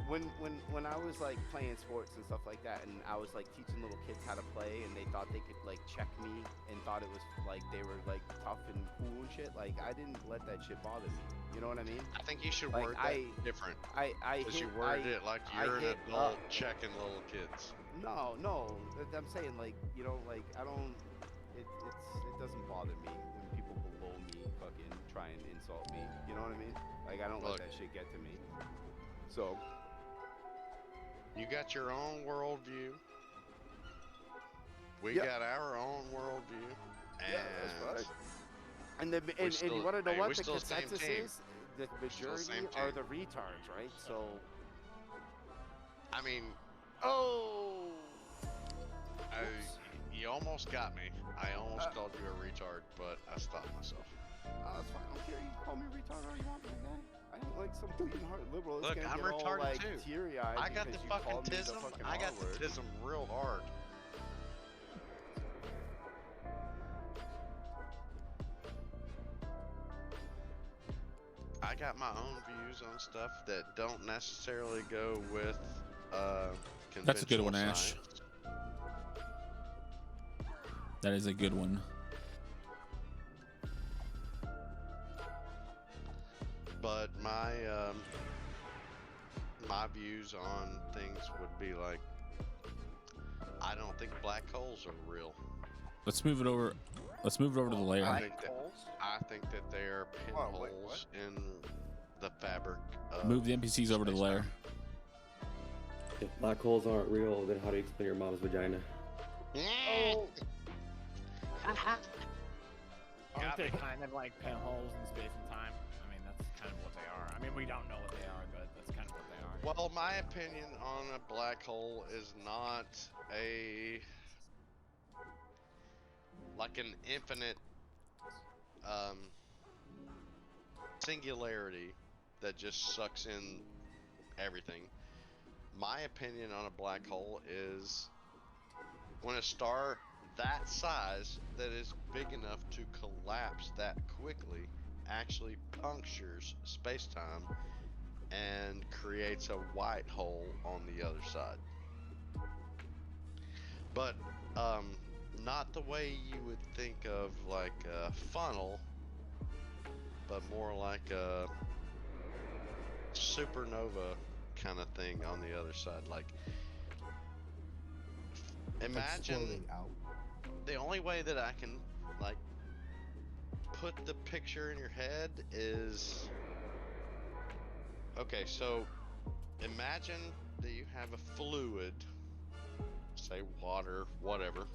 when I was like playing sports and stuff like that, and I was like teaching little kids how to play, and they thought they could like check me and thought it was like they were like tough and cool and shit. Like I didn't let that shit bother me. You know what I mean? I think you should Like, word that different. Because you worded it like you're an adult checking little kids. No, I'm saying like like I don't. It doesn't bother me when people below me fucking try and insult me. You know what I mean? Like I don't let that shit get to me. So. You got your own worldview. We got our own worldview. And yeah, that's right. And you want to know what the consensus is? The majority are the retards, right? So. I mean. Oh. You almost got me. I almost called you a retard, but I stopped myself. That's fine. I don't care. You can call me a retard all you want, my guy. I ain't like some bleeding-hearted liberal. Look, I'm retarded all, like, too. Teary-eyed I got the fucking tism. I got the tism real hard. I got my own views on stuff that don't necessarily go with conventional That's a good one, science. Ash. That is a good one. But my my views on things would be like, I don't think black holes are real. Let's move it over. Let's move it over to the layer. I think that they are pinholes in the fabric. Move the NPCs over to the layer. If black holes aren't real, then how do you explain your mom's vagina? Oh. Aren't they kind of like pinholes in space and time? I mean, that's kind of what they are. I mean, we don't know what they are, but that's kind of what they are. Well, my opinion on a black hole is not like an infinite singularity that just sucks in everything. My opinion on a black hole is when a star that size, that is big enough to collapse that quickly, actually punctures space-time and creates a white hole on the other side. But not the way you would think of like a funnel, but more like a supernova kind of thing on the other side. Like imagine the only way that I can like put the picture in your head is, okay, so imagine that you have a fluid, say water, whatever,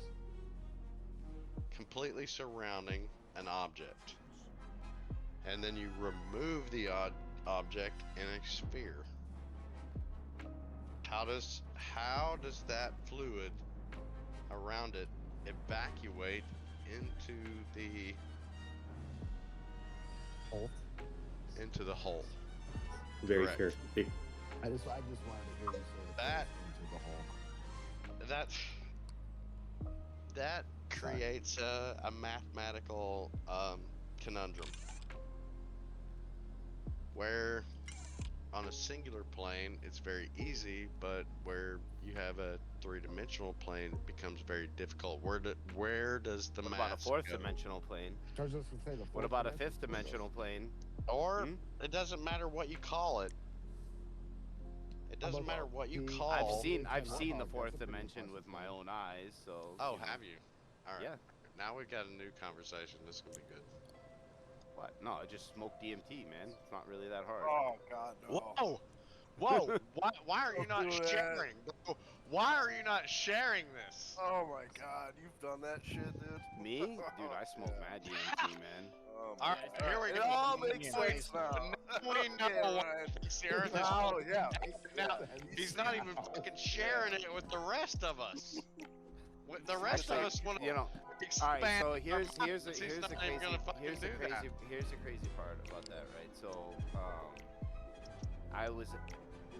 completely surrounding an object, and then you remove the object in a sphere. How does that fluid around it evacuate into the hole? Into the hole. Very Correct. carefully. I just wanted to hear you say that into the hole. That creates a mathematical conundrum where on a singular plane it's very easy, but where you have a three-dimensional plane it becomes very difficult. Where does the math What about a fourth-dimensional plane? What about a fifth-dimensional plane? Or it doesn't matter what you call it. It doesn't matter what you call. I've seen the fourth dimension with my own eyes. So. Oh, have you? All right. Yeah. Now we've got a new conversation. This is gonna be good. What? No, I just smoked DMT, man. It's not really that hard. Oh God, no. Whoa! Why are you not sharing? Why are you not sharing this? Oh my God, you've done that shit, dude. Me? Dude, I smoke mad DMT, man. All right, here we go. It all makes sense now. We know what makes the Earth is. Oh yeah. Now, he's not even fucking sharing it with the rest of us. The rest of us want to, you know. expand. Alright, so here's the He's not even gonna fucking do that. Here's the crazy part about that, right? So I was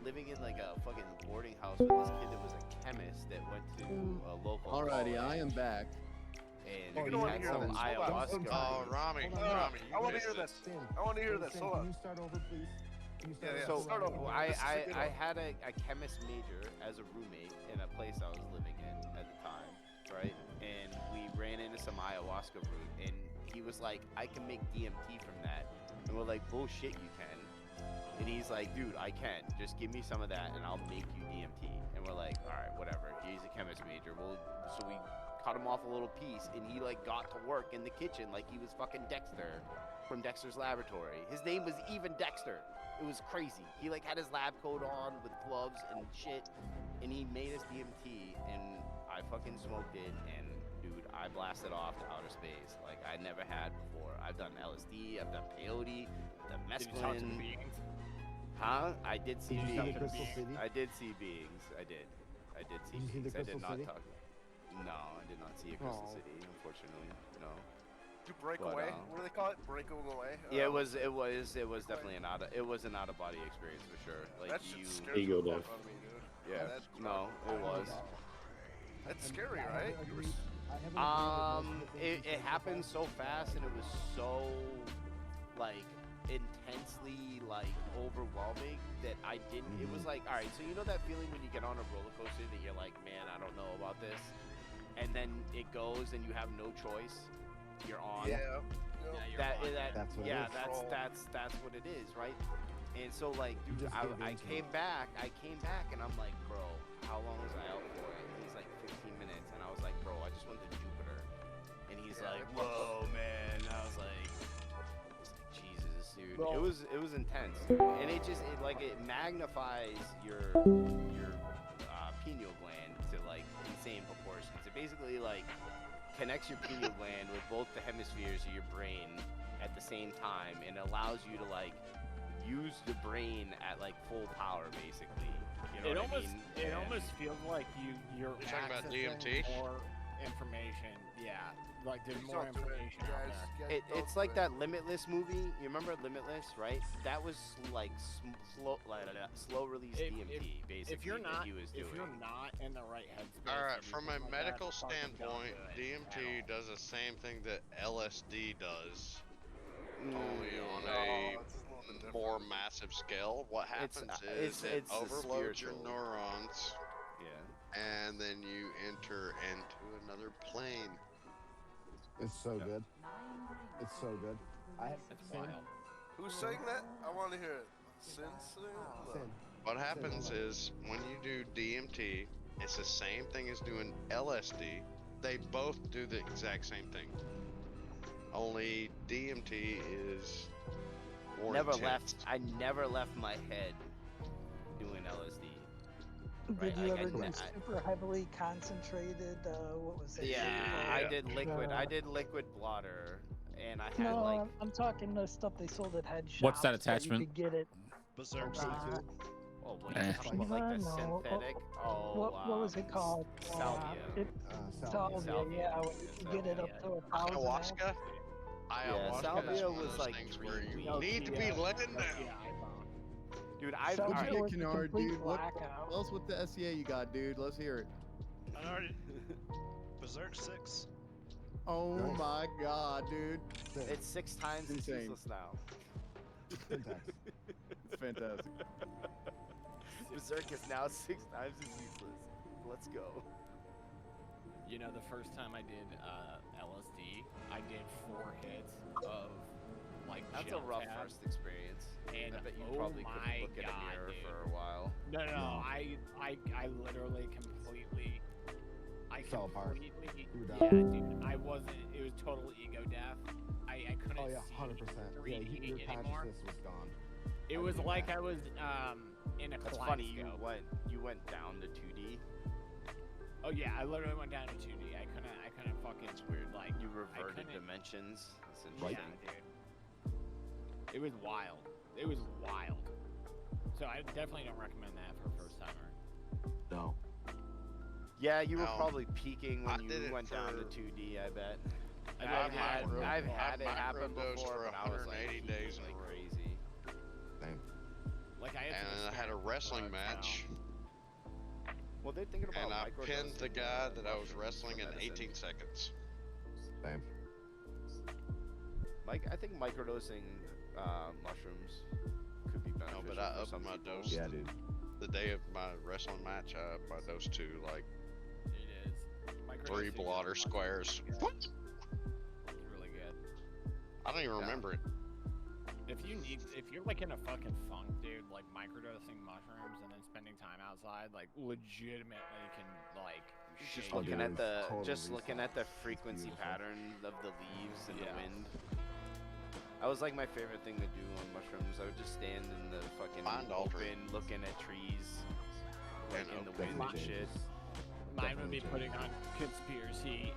living in like a fucking boarding house with this kid that was a chemist that went to a local Alrighty, college. I am back. And he had some ayahuasca. Oh, Rami, I want to you hear missed this. I want to hear this. Hold Can on. you start over, please? So Start over. This is a good I one. had a chemist major as a roommate in a place I was living in at the time, right? And we ran into some ayahuasca root, and he was like, "I can make DMT from that," and we're like, "Bullshit, you can." And he's like, "Dude, I can. Just give me some of that, and I'll make you DMT." And we're like, "All right, whatever." He's a chemist major. Well, so we cut him off a little piece, and he like got to work in the kitchen like he was fucking Dexter from Dexter's Laboratory. His name was even Dexter. It was crazy. He like had his lab coat on with gloves and shit, and he made us DMT, and I fucking smoked it, and dude, I blasted off to outer space like I never had before. I've done LSD, I've done peyote, I've done Did you talk to the mescaline. beings? Huh? I did see Did you see the beings. Crystal City? I did see beings. I did see Did you see the beings. I did Crystal not City? talk. No, I did not see a Crystal Oh. City, unfortunately. No. You break But, away. What do they call it? Breaking away. Yeah, it was definitely an it was an out of body experience for sure. Like That shit you. scares Ego the death. fuck out of me, dude. Yeah. That's No, it was. That's scary, right? You were It happened so fast and it was so like intensely like overwhelming that I didn't. It was like, all right, so you know that feeling when you get on a roller coaster that you're like, man, I don't know about this, and then it goes and you have no choice. You're on. Yeah. That's what it is. that's what it is, right? And so like, dude, just I give in to came back, and I'm like, bro, how long was I out for? And he's like 15 minutes, and I was like, bro, I just went to Jupiter, and he's like, whoa, man. And I was like, Jesus, dude, Bro. it was intense, and it magnifies your pineal gland to like insane proportions. It basically like connects your pineal gland with both the hemispheres of your brain at the same time, and allows you to like use the brain at like full power, basically. You know It what almost I mean? it And- almost feels like you're You're talking about accessing DMT? more information. Yeah, like there's Please more don't do it, information out guys. there. Guys, don't It's do like it. that Limitless movie. You remember Limitless, right? That was like slow release DMT, basically. If you're that not he was if doing. you're not in the right headspace. All right, and from you a think like that, medical fucking don't standpoint, do it at DMT all. does the same thing that LSD does, Mm, only on No, a it's a little bit different. more massive scale. What It's- happens it's- is it it's a overloads your spiritual- neurons, Yeah. and then you enter into another plane. It's so good. It's so good. That's Sin, wild. Who's saying that? I want to hear it. Sin. Sin. What happens is when you do DMT, it's the same thing as doing LSD. They both do the exact same thing. Only DMT is more intense. I never left my head doing LSD. Did you Like, ever do I- super heavily concentrated? What was it? Yeah, Yeah. I did liquid. I Uh, did liquid blotter, and I had No, like. I'm talking the stuff they sold at head shops. What's that You attachment? could get it. Berserk. Oh, what are you Eh. talking about? Like the No. synthetic? Oh, What was it called? Salvia. Salvia, Salvia. yeah. When you could get it up to 1,000. Ayahuasca? Ayahuasca Salvia is one of was those like things where you dreamy. need to be letting down. Yeah, Dude, I've Salvia alright. Okay, was a Kennard, complete dude. What blackout. else with the SEA you got, dude? Let's hear it. I already. Berserk 6. Oh Nice. my god, dude. Sin. It's 6 times as Insane. useless now. Syntax. It's fantastic. Berserk is now 6 times as useless. Let's go. You know, the first time I did LSD, I did 4 hits of like That's a gel rough tab. first experience. And I bet you oh probably my couldn't look in a God, mirror dude. for a while. No, I literally completely, Fell apart. completely, You were yeah, done. dude, I wasn't. It was total ego death. I couldn't Oh yeah, see 100%. Yeah, 3D your anymore. consciousness was gone. It I was get like that. I was in a That's kaleidoscope. funny. You went down to 2D. Oh yeah, I literally went down to 2D. I couldn't fucking. That's weird. Like You I reverted couldn't- dimensions. That's Yeah, interesting. dude. It was wild. It was wild. So I definitely don't recommend that for a first timer. No. Yeah, you were No. probably peaking I when did you it went down to for- 2D. I bet. I I've did had micro- I've had it I've happen microdosed before, for but I was like 180 peaking days in a like row. crazy. Like I had And to I had a disconnect wrestling drugs match, Well, they're thinking about and I pinned microdosing, the guy that I was mushrooms for wrestling in medicine. 18 seconds. Same. I think microdosing mushrooms could be No, beneficial but I for upped some my people. dose. Yeah, dude. The day of my wrestling match, I upped my dose to like It is. 3 Microdosing is blotter much squares. good. It's really good. I don't even remember it. If you're like in a fucking funk, dude, like microdosing mushrooms and then spending time outside, like legitimately can like Just shake looking you. at the Totally just looking at the resets. frequency Beautiful. pattern of the leaves and the Yeah. wind. That was like my favorite thing to do on mushrooms. I would just stand in the fucking Mind altering. open, looking at trees, like And in the open wind and shit. Mine would be Definitely putting on conspiracy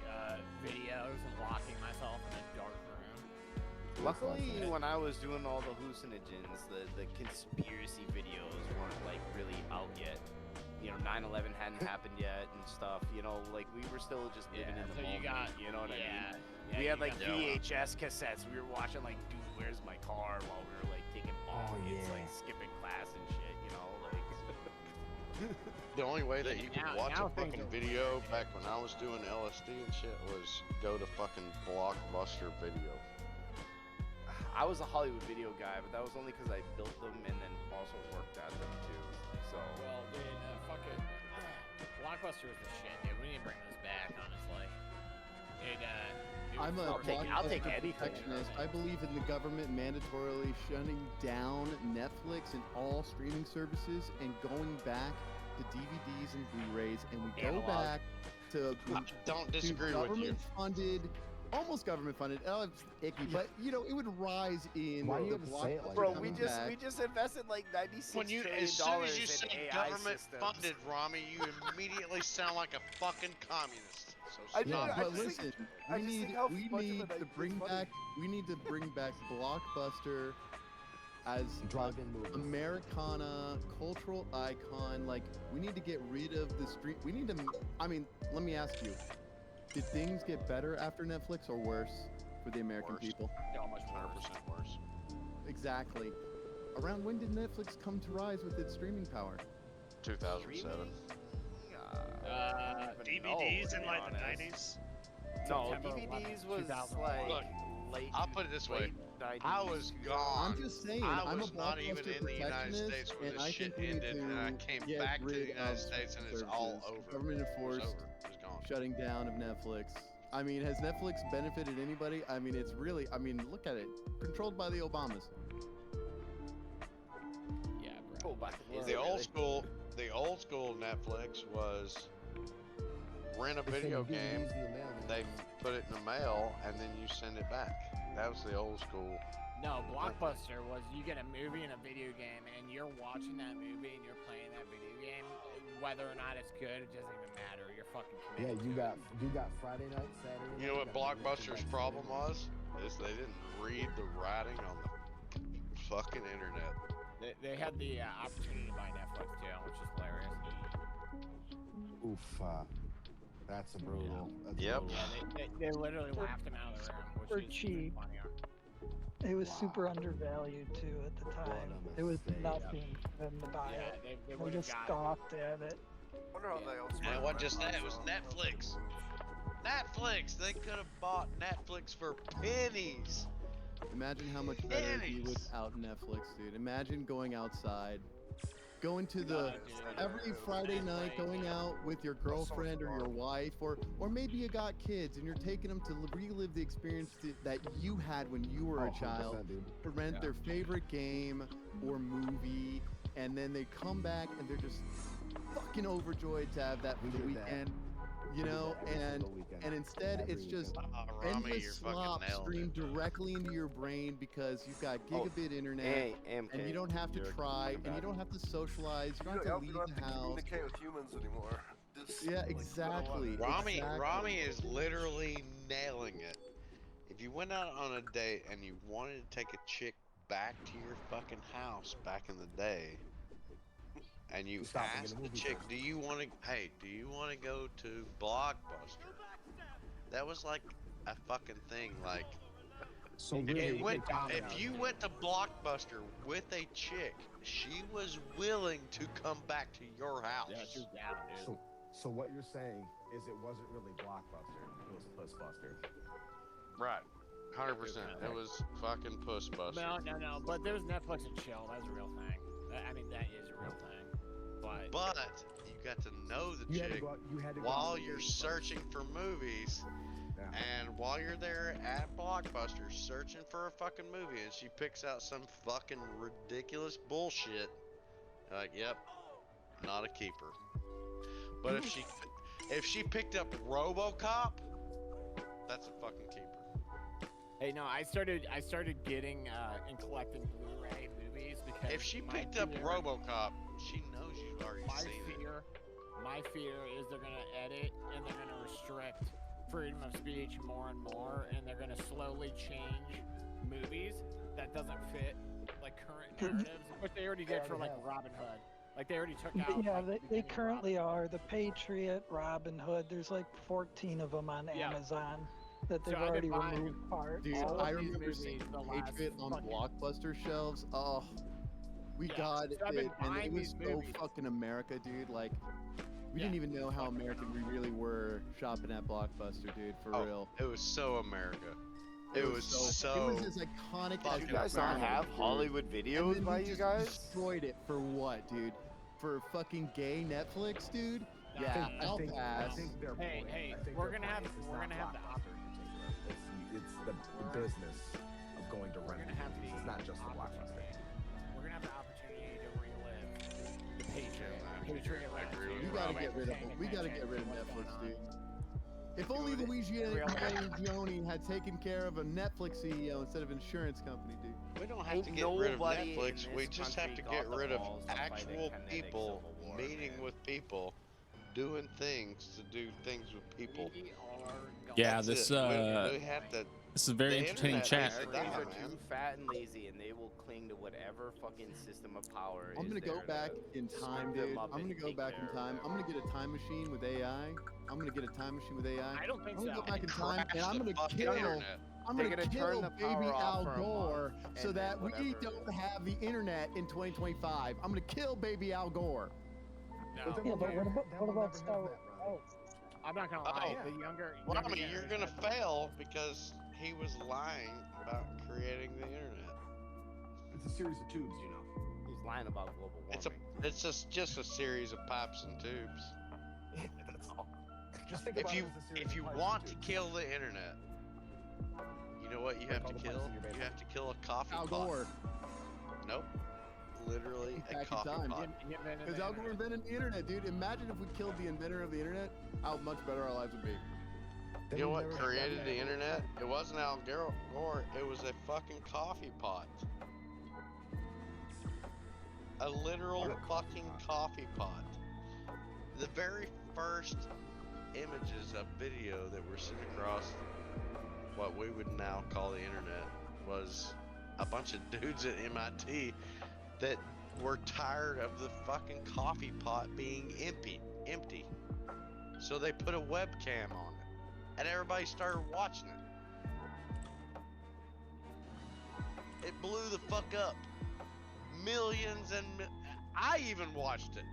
videos and locking myself in a dark room. Luckily, when I was doing all the hallucinogens, the conspiracy videos weren't like really out yet. You know, 9/11 hadn't happened yet and stuff. You know, like we were still just living in the so you moment. got, You know what I mean? Yeah, We you had like got that one. VHS cassettes. We were watching like Dude, Where's My Car while we were like taking bongs, yeah. like skipping class and shit. You know, like. The only way that Yeah, you could now- watch now a things fucking are- video back when I was doing LSD and shit was go to fucking Blockbuster Video. I was a Hollywood video guy, but that was only because I built them and then also worked at them too. So. Well, dude, fucking Blockbuster was the shit, dude. We need to bring this back, honestly. I'm a I'll take blockbuster anything. protectionist. I believe in the government mandatorily shutting down Netflix and all streaming services and going back to DVDs and Blu-rays, and we go Analog. back to I don't disagree to with you. government-funded, almost government-funded. Oh, it's icky, but you know it would rise in Why do you the have to say it blockbuster like Bro, that? we coming just back. we just invested like $96 When you, trillion as soon as you in say AI government systems. funded, Rami, you immediately sound like a fucking communist. So I stop. do- Yeah, I but just think- listen, I we just need think how we much of need it, like, to it's bring funny. back Blockbuster as Drive-in movies. Americana cultural icon. Like we need to get rid of the street. We need to. I mean, let me ask you: did things get better after Netflix or worse for the American Worse. people? so much 100% worse. Exactly. Around when did Netflix come to rise with its streaming power? 2007. DVDs in like the 90s. No, September DVDs 11th, was 2001. like Look, late. I'll put it this way. late 90s, I was gone. I'm just saying. I I'm was a not even Blockbuster in the United protectionist, States when and this I shit think we need ended, and I to came get back to the rid United of States, and it's services. all over. Government It was enforced over. It was gone. shutting down of Netflix. I mean, has Netflix benefited anybody? I mean, it's really. I mean, look at it. Controlled by the Obamas. Yeah, bro. Oh, back in The old school Netflix was rent a They send video you DVDs game, in the mail, man. they put it in the mail, and then you send it back. That was the old school. No, Blockbuster was you get a movie and a video game, and you're watching that movie and you're playing that video game. Whether or not it's good, it doesn't even matter. You're fucking Yeah, committed. you to got it. Friday night, Saturday. You know what night, got Blockbuster's Saturday problem night. was? Is they didn't read the writing on the fucking internet. They had the opportunity to buy Netflix too, which is hilarious. Oof, that's a brutal. That's Yep. brutal. Yeah, they literally laughed him out of the room, which For is even cheap. funnier. It was Wow. super undervalued too at the What time. a It was mistake. nothing for them to buy Yeah, it. they They would have just got. scoffed at it. Wonder how they outsmarted And it wasn't Redbox, just that, it was though. Netflix. Netflix! They could have bought Netflix for pennies! Imagine how much better it'd be Pennies. without Netflix, dude. Imagine going outside, going to the dude. every Friday night, going out with your girlfriend or your wife, or maybe you got kids and you're taking them to relive the experience that you had when you were Oh, a child, 100%, dude. to rent their favorite game or movie, and then they come back and they're just fucking overjoyed to have that for We the did that. weekend, you We did know, that every and single weekend. instead Every it's just weekend. Rami, you're endless fucking slop nailing streamed it. directly into your brain because you've got Oh, gigabit internet, Hey, AMK. and you don't have to you're try, kinda and you bad. don't have to socialize, you You don't have to leave don't have the to house. communicate with humans anymore. Just, Yeah, like, exactly. Rami, exactly. Rami is literally nailing it. If you went out on a date and you wanted to take a chick back to your fucking house back in the day, and you Stop and get a asked the movie chick, first. do you want to go to Blockbuster? That was like a fucking thing. Like, So if really, you went, calm down. if you went to Blockbuster with a chick, she was willing to come back to your house. Yeah, she's down, dude. So what you're saying is it wasn't really Blockbuster, it was Pussbuster. Right. 100%. It was fucking Puss Buster. No. But there's Netflix and chill. That's a real thing. I mean, that is a real thing. But you got to know the You had to chick go out- you had to go while out and you're date first. searching for movies. Yeah. And while you're there at Blockbuster searching for a fucking movie, and she picks out some fucking ridiculous bullshit, you're like, yep, not a keeper. But if she picked up RoboCop, that's a fucking keeper. hey, no, I started getting and collecting Blu-ray movies because If she my picked up fear- RoboCop, she knows you've already seen it. My fear is they're gonna edit and they're gonna restrict freedom of speech more and more, and they're gonna slowly change movies that doesn't fit like current narratives, which they already did for like Robin Hood. Like they already took out. Yeah, like, they beginning of currently are. The Patriot, Robin Hood, there's like 14 of them on Yeah. Amazon that they've So I've already been buying- removed parts. Dude, all I of these remember movies seeing the last Patriot on fucking- Blockbuster shelves. Oh, we Yeah, got so I've been it, and it buying was these so movies. fucking America, dude. Like, we Yeah, didn't even know how fucking American we really were shopping at Blockbuster, dude. For Oh, real. it was so America. It was It so. was as iconic fucking as You the guys not America, have dude. Hollywood And videos then by we you just guys? destroyed it for what, dude? For fucking gay Netflix, dude? No, Yeah, I I'll I pass. think their Hey, point- hey, I think we're their gonna have point is we're not gonna have the Blockbuster in particular. It's the business of going to We're rent gonna have movies. the It's not just the Blockbuster. We're gonna have the opportunity to relive the Patriot. Yeah, Patriot I agree with We you. gotta get rid of them. We gotta get rid of Netflix, dude. If only Luigi had taken care of a Netflix CEO instead of insurance company, dude. We don't have to Ain't get rid of nobody in Netflix. We this just have to country get got the rid of balls to fight a actual kinetic people civil war, meeting man. with people, doing things to do things with people. We are Yeah, That's this it. We have to. this is a very the entertaining internet chat. needs to Americans die, are man. too fat and lazy, and they will cling to whatever fucking system of power. I'm is gonna go there back to in time, scoop them dude. up I'm and gonna go take back in care of time. I'm whatever. gonna get a time machine with AI. I'm gonna get a time machine with AI. I don't think I'm gonna so. go back in time and Crash I'm the gonna fucking kill. internet. I'm They're gonna gonna kill turn the baby power off Al for a Gore month, so and that then we whatever- don't have the internet in 2025. I'm gonna kill baby Al Gore. No. But then Yeah, we'll but never- what then about we'll never Star have Wars? that, Ronnie. I'm not gonna lie. Oh. The younger. Well, I younger mean, you're gonna generation- fail because he was lying about creating the internet. It's a series of tubes, you know. He's lying about global warming. It's just a series of pipes and tubes. That's all. Just think If about you it as a series if of you pipes want and to tubes. kill the internet, you know what you have all to the pipes kill? in your You basement. have to kill a coffee Al pot. Gore. Nope. Literally a Back in coffee time. pot. He invented Because the Al Gore internet. invented the internet, dude. Imagine if we killed the inventor of the internet, how much better our lives would be. Then You know we'll what never have created that. the internet? It wasn't Al Gore, it was a fucking coffee pot. A literal fucking coffee pot. The very first images of video that were sent across what we would now call the internet was a bunch of dudes at MIT that were tired of the fucking coffee pot being empty. So they put a webcam on it, and everybody started watching it. It blew the fuck up. Millions and I even watched it.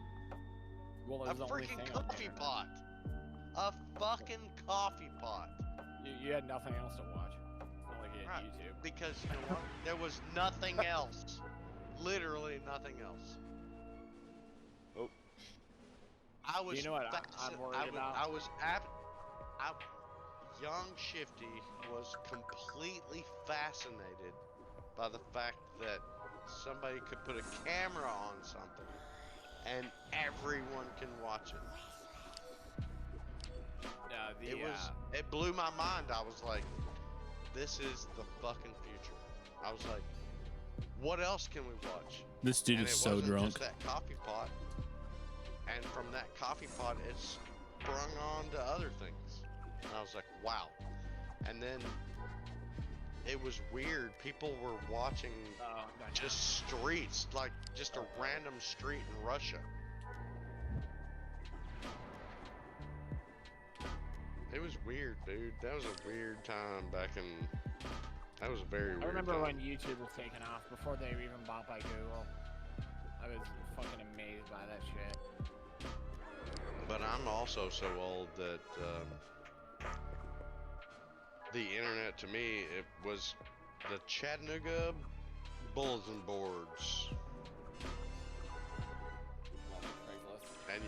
Well, A it was the only freaking thing on coffee there. pot. A fucking coffee pot. You had nothing else to watch. It's not like you had Right. YouTube. Because you know what? There was nothing else. Literally nothing else. Oh. I was. You know what I'm worried about? Young Shifty was completely fascinated by the fact that somebody could put a camera on something and everyone can watch it. It blew my mind. I was like, this is the fucking future. I was like, what else can we watch? This dude And is it so wasn't drunk. just that coffee pot. And from that coffee pot, it sprung on to other things. And I was like, wow. And then it was weird. People were watching just streets, like just a random street in Russia. It was weird, dude. That was a weird time back in. That was a very weird I remember time. when YouTube was taking off before they were even bought by Google. I was fucking amazed by that shit. But I'm also so old that the internet to me, it was the Chattanooga bulletin boards. And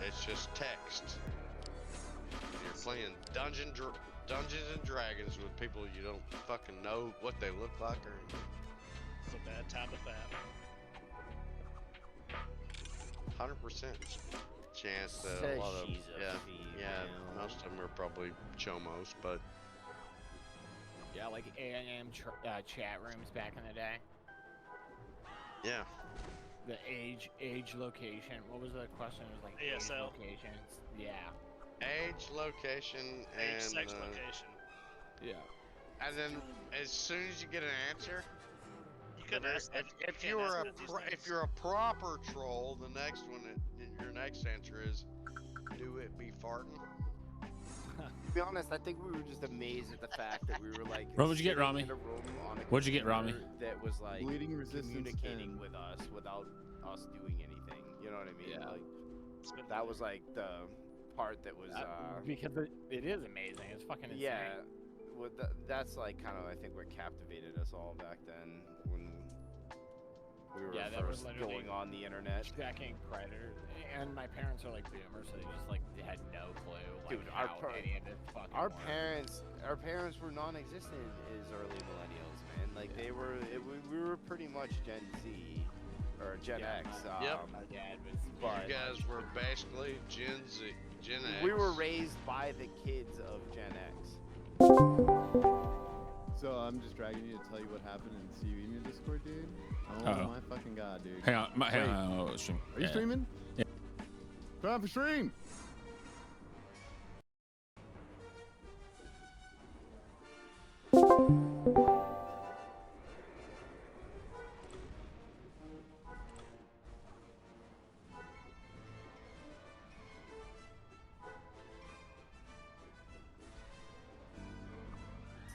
it's just text. You're playing Dungeons and Dragons with people you don't fucking know what they look like or anything. It's a bad time to fap. 100% chance that a lot of most of them are probably chomos, but Yeah, like A&M chat rooms back in the day. yeah. The age, location. What was the question? It was like ASL. age, location. Yeah. Age, location, Age, and sex, location. Yeah. and then as soon as you get an answer, You couldn't ask that. if you you can't were ask that these days. if you're a proper troll, the next one, your next answer is, do it be farting? To be honest, I think we were just amazed at the fact that we were like. Bro, what'd you get, sitting Rami? in a room on a What'd you get, Rami? computer That was like Bleeding resistance communicating 10. with us without us doing anything. You know what I mean? Yeah. Like that was like the part that was. Because it is amazing. It's fucking insane. Yeah. Well, that's like kind of I think what captivated us all back then when we were Yeah, that was first literally going on the internet. Checking Predator, and my parents are like boomers, so they just like they had no clue like Dude, how any of it fucking our worked. parents were non-existent as early millennials, man. Like we were pretty much Gen Z or Gen X. Yep. My dad was. But You guys were basically Gen X. we were raised by the kids of Gen X. So I'm just dragging you to tell you what happened in CU in your Discord, dude. Oh Uh-oh. my fucking god, dude. Hang on, hang Wait. on. Stream. Are you streaming? Yeah. Turn off your stream.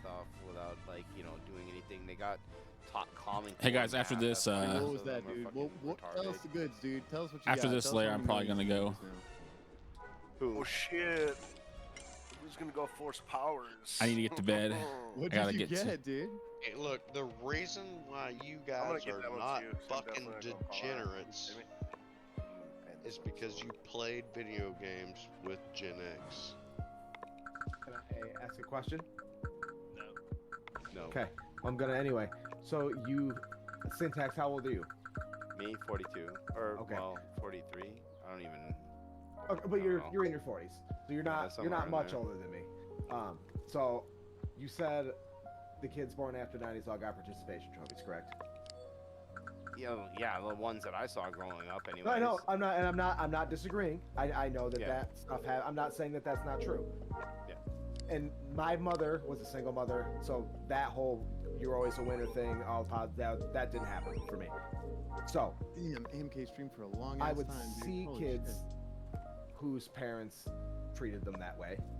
Stuff without like doing anything. They got taught calming. Hey, guys, after this, What was that, dude? Tell us the goods, dude. Tell us what you After got. this Tell us layer, how I'm many probably millions gonna you go. use now. Oh shit. Who's gonna go force powers? I need to get to bed. What I gotta did you get to- get, dude? Hey, look, the reason why you I'm gonna guys get are that one not too, 'cause I'm fucking definitely gonna call out. degenerates is because you played video games with Gen X. Can I ask a question? No. Okay, I'm gonna anyway. So you, Syntax, how old are you? Me, 42, or Okay. well, 43. I don't even. Okay, but you're in your 40s, so you're not somewhere in much there. older than me. So you said the kids born after 90s all got participation trophies, correct? Yeah, the ones that I saw growing up, anyway. No, I know. I'm not disagreeing. I know that Yeah. that stuff I'm not saying that that's not true. Yeah. And my mother was a single mother, so that whole "you're always a winner" thing, that didn't happen for me. So Damn, AMK streamed for a long I ass would time, dude. see Holy kids shit. whose parents treated them that way.